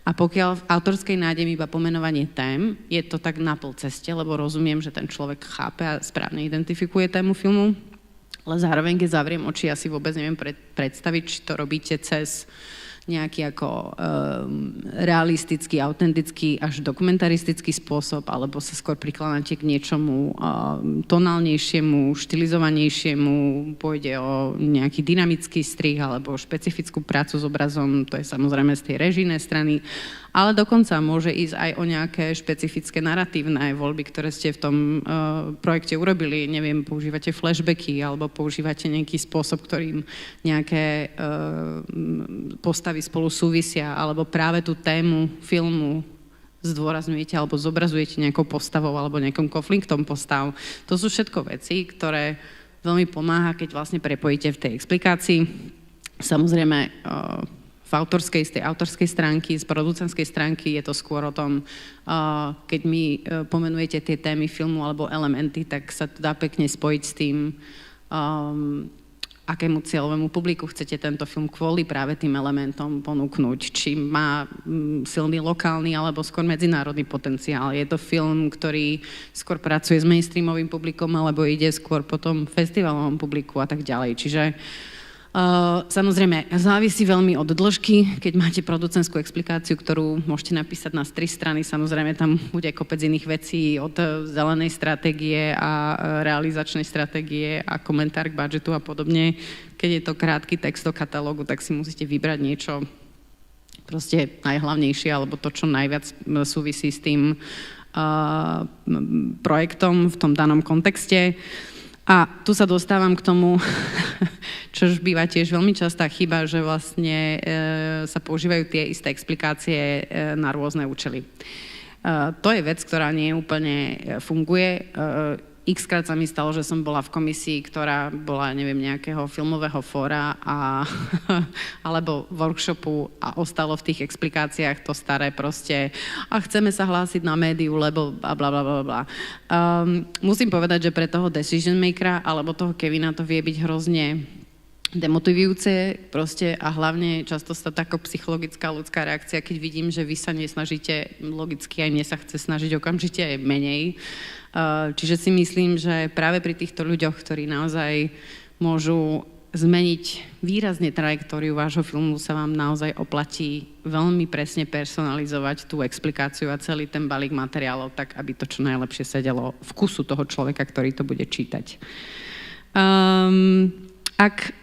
A pokiaľ v autorskej nájdem iba pomenovanie tém, je to tak na pol ceste, lebo rozumiem, že ten človek chápe a správne identifikuje tému filmu, ale zároveň, keď zavriem oči, ja si vôbec neviem predstaviť, či to robíte cez nejaký ako realistický, autentický až dokumentaristický spôsob, alebo sa skôr prikláňate k niečomu tonálnejšiemu, štilizovanejšiemu, pôjde o nejaký dynamický strih alebo špecifickú prácu s obrazom, to je samozrejme z tej režijnej strany, ale dokonca môže ísť aj o nejaké špecifické naratívne voľby, ktoré ste v tom projekte urobili. Neviem, používate flashbacky alebo používate nejaký spôsob, ktorým nejaké postavy spolu súvisia, alebo práve tú tému filmu zdôrazňujete alebo zobrazujete nejakou postavou alebo nejakým konfliktom postav. To sú všetko veci, ktoré veľmi pomáha, keď vlastne prepojíte v tej explikácii. Samozrejme, z tej autorskej stránky, z producentskej stránky je to skôr o tom, keď mi pomenujete tie témy filmu alebo elementy, tak sa to dá pekne spojiť s tým, akému cieľovému publiku chcete tento film kvôli práve tým elementom ponúknuť. Či má silný lokálny alebo skôr medzinárodný potenciál. Je to film, ktorý skôr pracuje s mainstreamovým publikom alebo ide skôr po tom festivalovom publiku a tak ďalej. Čiže samozrejme, závisí veľmi od dĺžky. Keď máte producentskú explikáciu, ktorú môžete napísať na 3 strany, samozrejme tam bude kopec iných vecí od zelenej stratégie a realizačnej stratégie a komentár k budžetu a podobne. Keď je to krátky text do katalógu, tak si musíte vybrať niečo proste najhlavnejšie alebo to, čo najviac súvisí s tým projektom v tom danom kontexte. A tu sa dostávam k tomu, čo už býva tiež veľmi častá chyba, že vlastne sa používajú tie isté explikácie na rôzne účely. To je vec, ktorá nie úplne funguje. Xkrát sa mi stalo, že som bola v komisii, ktorá bola, neviem, nejakého filmového fóra alebo workshopu a ostalo v tých explikáciách to staré proste a chceme sa hlásiť na médiu, lebo blablabla. Musím povedať, že pre toho decision makera alebo toho Kevina to vie byť hrozne demotivujúce proste a hlavne často sa taká psychologická ľudská reakcia, keď vidím, že vy sa nesnažíte, logicky aj mne sa chce snažiť okamžite aj menej. Čiže si myslím, že práve pri týchto ľuďoch, ktorí naozaj môžu zmeniť výrazne trajektóriu vášho filmu, sa vám naozaj oplatí veľmi presne personalizovať tú explikáciu a celý ten balík materiálov tak, aby to čo najlepšie sedelo vkusu toho človeka, ktorý to bude čítať. Ak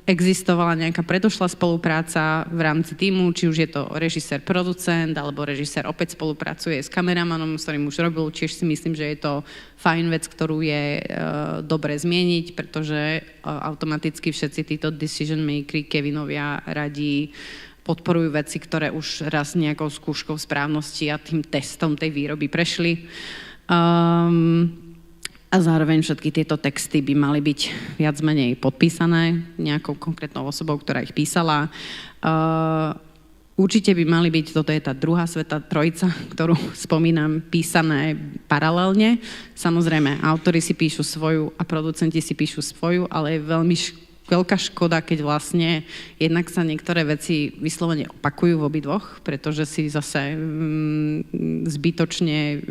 existovala nejaká predošlá spolupráca v rámci tímu, či už je to režisér, producent, alebo režisér opäť spolupracuje s kameramanom, s ktorým už robil, tiež si myslím, že je to fajn vec, ktorú je dobre zmieniť, pretože automaticky všetci títo decision makeri, Kevinovia radi podporujú veci, ktoré už raz nejakou skúškou správnosti a tým testom tej výroby prešli. A zároveň všetky tieto texty by mali byť viac menej podpísané nejakou konkrétnou osobou, ktorá ich písala. Určite by mali byť, toto je tá druhá svätá trojica, ktorú spomínam, písané paralelne. Samozrejme, autori si píšu svoju a producenti si píšu svoju, ale je veľmi veľká škoda, keď vlastne jednak sa niektoré veci vyslovene opakujú v obidvoch, pretože si zase zbytočne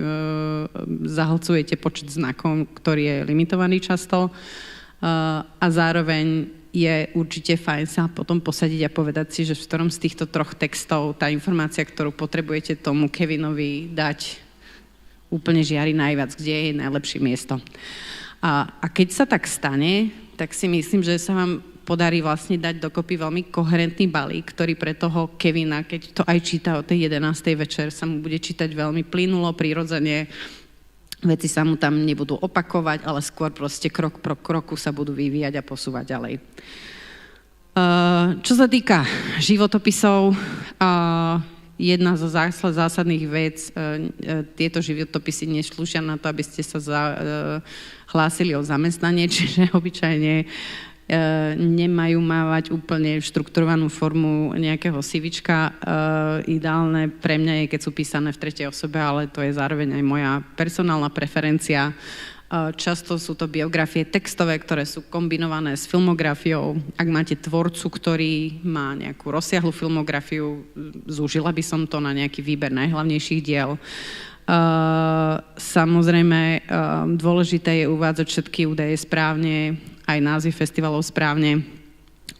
zahlcujete počet znakov, ktorý je limitovaný často a zároveň je určite fajn sa potom posadiť a povedať si, že v ktorom z týchto troch textov tá informácia, ktorú potrebujete tomu Kevinovi dať, úplne žiari najviac, kde je najlepšie miesto. A keď sa tak stane, tak si myslím, že sa vám podarí vlastne dať dokopy veľmi koherentný balík, ktorý pre toho Kevina, keď to aj číta o tej 11. večer, sa mu bude čítať veľmi plynulo, prirodzene. Veci sa mu tam nebudú opakovať, ale skôr proste krok po kroku sa budú vyvíjať a posúvať ďalej. Čo sa týka životopisov, jedna zo zásadných vec, tieto životopisy neslúžia na to, aby ste sa hlásili o zamestnanie, čiže obyčajne nemajú mávať úplne štrukturovanú formu nejakého CVčka. Ideálne pre mňa je, keď sú písané v tretej osobe, ale to je zároveň aj moja personálna preferencia. Často sú to biografie textové, ktoré sú kombinované s filmografiou. Ak máte tvorcu, ktorý má nejakú rozsiahlu filmografiu, zúžila by som to na nejaký výber najhlavnejších diel. Samozrejme, dôležité je uvádzať všetky údaje správne, aj názvy festivalov správne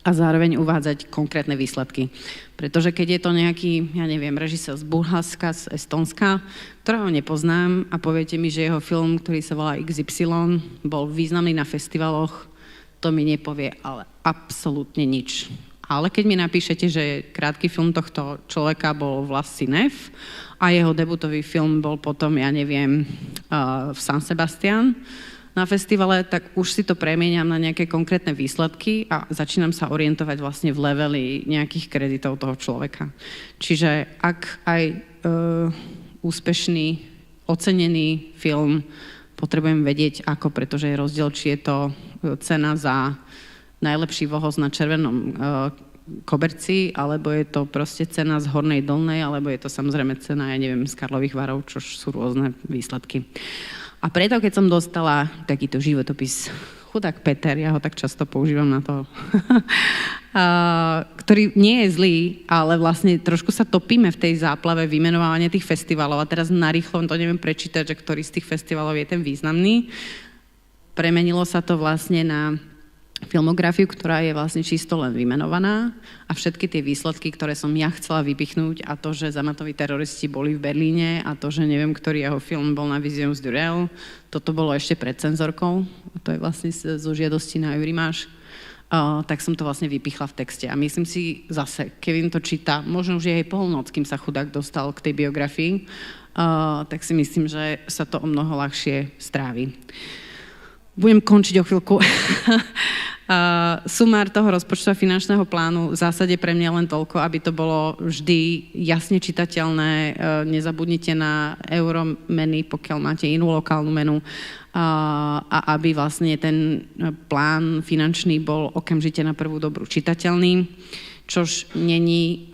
a zároveň uvádzať konkrétne výsledky. Pretože keď je to nejaký, ja neviem, režisér z Bulharska, z Estonska, ktorého nepoznám a poviete mi, že jeho film, ktorý sa volá XY, bol významný na festivaloch, to mi nepovie ale absolútne nič. Ale keď mi napíšete, že krátky film tohto človeka bol Vlasy Nev a jeho debutový film bol potom, ja neviem, v San Sebastian na festivale, tak už si to premieňam na nejaké konkrétne výsledky a začínam sa orientovať vlastne v leveli nejakých kreditov toho človeka. Čiže ak aj úspešný, ocenený film potrebujem vedieť ako, pretože je rozdiel, či je to cena za najlepší vohoz na červenom koberci, alebo je to proste cena z Hornej Dolnej, alebo je to samozrejme cena, ja neviem, z Karlových Varov, čo sú rôzne výsledky. A preto, keď som dostala takýto životopis, chudák Peter, ja ho tak často používam na to, ktorý nie je zlý, ale vlastne trošku sa topíme v tej záplave vymenovania tých festivalov a teraz narýchlo to neviem prečítať, že ktorý z tých festivalov je ten významný. Premenilo sa to vlastne na filmografiu, ktorá je vlastne čisto len vymenovaná a všetky tie výsledky, ktoré som ja chcela vypichnúť a to, že zamatoví teroristi boli v Berlíne a to, že neviem, ktorý jeho film bol na Visions du Réel, toto bolo ešte pred cenzorkou, to je vlastne zo žiadosti na Eurimáš. tak som to vlastne vypichla v texte. A myslím si zase, Kevin to číta, možno už je aj polnoc, kým sa chudák dostal k tej biografii, tak si myslím, že sa to o mnoho ľahšie strávi. Budem končiť o chvíľku. Sumár toho rozpočtu a finančného plánu v zásade pre mňa len toľko, aby to bolo vždy jasne čitateľné, nezabudnite na euromeny, pokiaľ máte inú lokálnu menu, a aby vlastne ten plán finančný bol okamžite na prvú dobrú čitateľný, čož není,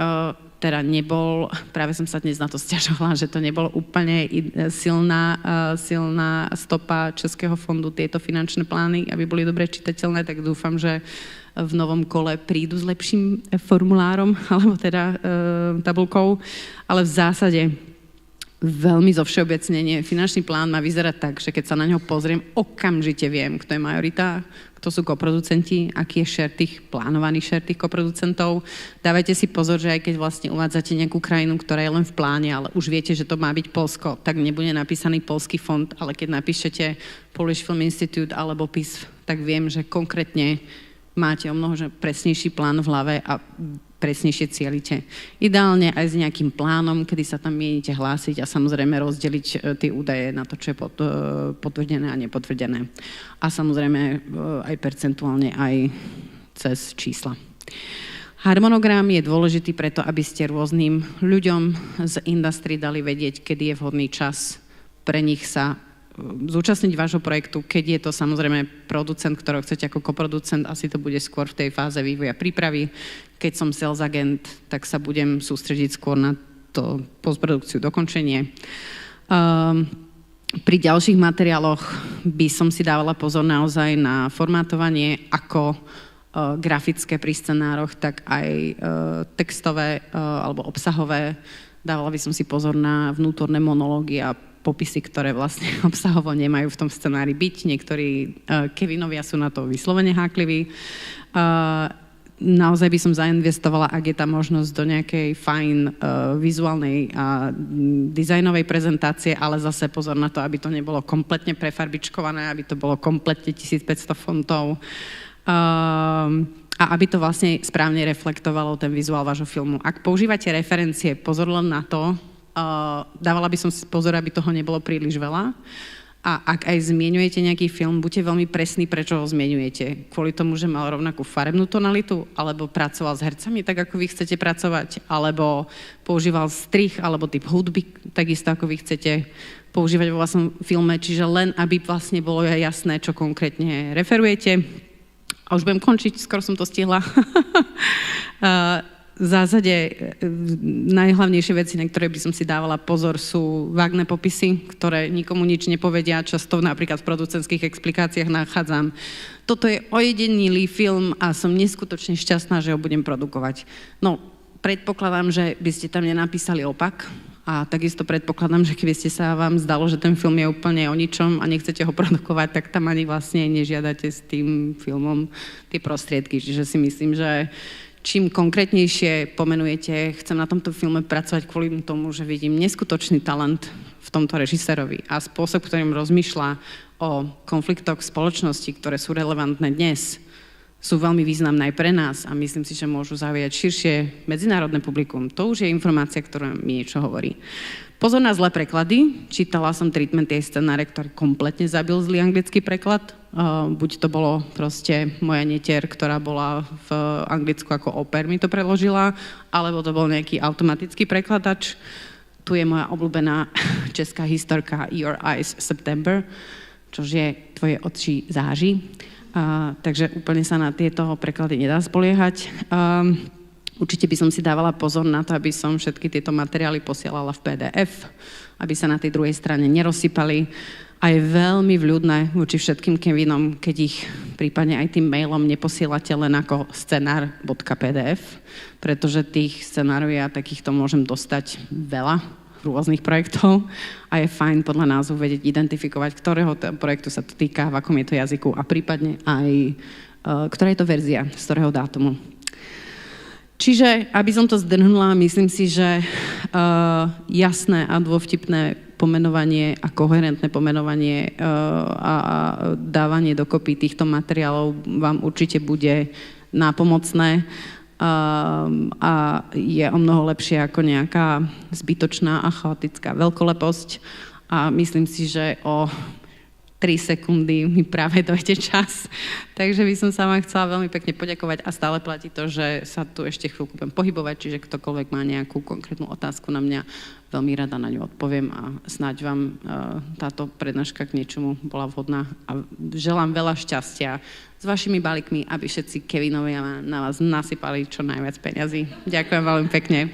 teda nebol, práve som sa dnes na to sťažovala, že to nebolo úplne silná stopa Českého fondu tieto finančné plány, aby boli dobre čitateľné, tak dúfam, že v novom kole prídu s lepším formulárom, alebo teda tabulkou, ale v zásade veľmi zovšeobecnenie. Finančný plán má vyzerať tak, že keď sa na ňo pozriem, okamžite viem, kto je majorita, kto sú koproducenti, aký je šér tých plánovaných šér tých koproducentov. Dávajte si pozor, že aj keď vlastne uvádzate nejakú krajinu, ktorá je len v pláne, ale už viete, že to má byť Poľsko, tak nebude napísaný poľský fond, ale keď napíšete Polish Film Institute alebo PISF, tak viem, že konkrétne máte o mnoho presnejší plán v hlave a presnejšie cielite. Ideálne aj s nejakým plánom, kedy sa tam mienite hlásiť a samozrejme rozdeliť tie údaje na to, čo je potvrdené a nepotvrdené. A samozrejme aj percentuálne, aj cez čísla. Harmonogram je dôležitý preto, aby ste rôznym ľuďom z industry dali vedieť, kedy je vhodný čas pre nich sa zúčastniť vášho projektu, keď je to samozrejme producent, ktorého chcete ako koproducent, asi to bude skôr v tej fáze vývoja prípravy. Keď som sales agent, tak sa budem sústrediť skôr na to postprodukciu, dokončenie. Pri ďalších materiáloch by som si dávala pozor naozaj na formátovanie ako grafické pri scenároch, tak aj textové alebo obsahové. Dávala by som si pozor na vnútorné monológy a popisy, ktoré vlastne obsahovo nemajú v tom scenári byť. Niektorí Kevinovia sú na to vyslovene hákliví. Naozaj by som zainvestovala, ak je tá možnosť, do nejakej fajn vizuálnej a dizajnovej prezentácie, ale zase pozor na to, aby to nebolo kompletne prefarbičkované, aby to bolo kompletne 1500 fontov a aby to vlastne správne reflektovalo ten vizuál vášho filmu. Ak používate referencie, pozor len na to, dávala by som si pozor, aby toho nebolo príliš veľa. A ak aj zmieňujete nejaký film, buďte veľmi presní, prečo ho zmieňujete. Kvôli tomu, že mal rovnakú farebnú tonalitu, alebo pracoval s hercami tak, ako vy chcete pracovať, alebo používal strih, alebo typ hudby, takisto ako vy chcete používať vo vašom filme. Čiže len, aby vlastne bolo jasné, čo konkrétne referujete. A už budem končiť, skoro som to stihla. V zásade najhlavnejšie veci, na ktoré by som si dávala pozor, sú vágne popisy, ktoré nikomu nič nepovedia. Často napríklad v producentských explikáciách nachádzam. Toto je ojedinilý film a som neskutočne šťastná, že ho budem produkovať. No, predpokladám, že by ste tam nenapísali opak. A takisto predpokladám, že keby ste sa vám zdalo, že ten film je úplne o ničom a nechcete ho produkovať, tak tam ani vlastne nežiadate s tým filmom tie prostriedky. Čiže si myslím, že čím konkrétnejšie pomenujete, chcem na tomto filme pracovať kvôli tomu, že vidím neskutočný talent v tomto režisérovi a spôsob, ktorým rozmýšľa o konfliktoch spoločnosti, ktoré sú relevantné dnes, sú veľmi významné aj pre nás a myslím si, že môžu zaujať širšie medzinárodné publikum. To už je informácia, ktorá mi niečo hovorí. Pozor na zlé preklady. Čítala som Treatment jej scenáre, ktorý kompletne zabil zlý anglický preklad. Buď to bolo proste moja netier, ktorá bola v Anglicku ako oper, mi to preložila, alebo to bol nejaký automatický prekladač. Tu je moja obľúbená česká historka Your Eyes September, čož je Tvoje oči záži. Takže úplne sa na tieto preklady nedá spoliehať. Určite by som si dávala pozor na to, aby som všetky tieto materiály posielala v PDF, aby sa na tej druhej strane nerozsypali. A je veľmi vľúdne voči všetkým Kevinom, keď ich prípadne aj tým mailom neposielate len ako scenár.pdf, pretože tých scenárov ja takýchto môžem dostať veľa rôznych projektov a je fajn podľa názvu vedieť identifikovať, ktorého projektu sa to týka, v akom je to jazyku a prípadne aj ktorá je to verzia, z ktorého dátumu. Čiže, aby som to zdrhnula, myslím si, že jasné a dôvtipné pomenovanie a koherentné pomenovanie a dávanie dokopy týchto materiálov vám určite bude nápomocné a je o mnoho lepšie ako nejaká zbytočná a chaotická veľkoleposť a myslím si, že o 3 sekundy mi práve dojde čas. Takže by som sa vám chcela veľmi pekne poďakovať a stále platí to, že sa tu ešte chvíľku budem pohybovať, čiže ktokoľvek má nejakú konkrétnu otázku na mňa, veľmi rada na ňu odpoviem a snáď vám táto prednáška k niečomu bola vhodná a želám veľa šťastia s vašimi balíkmi, aby všetci Kevinovi na vás nasypali čo najviac peňazí. Ďakujem veľmi pekne.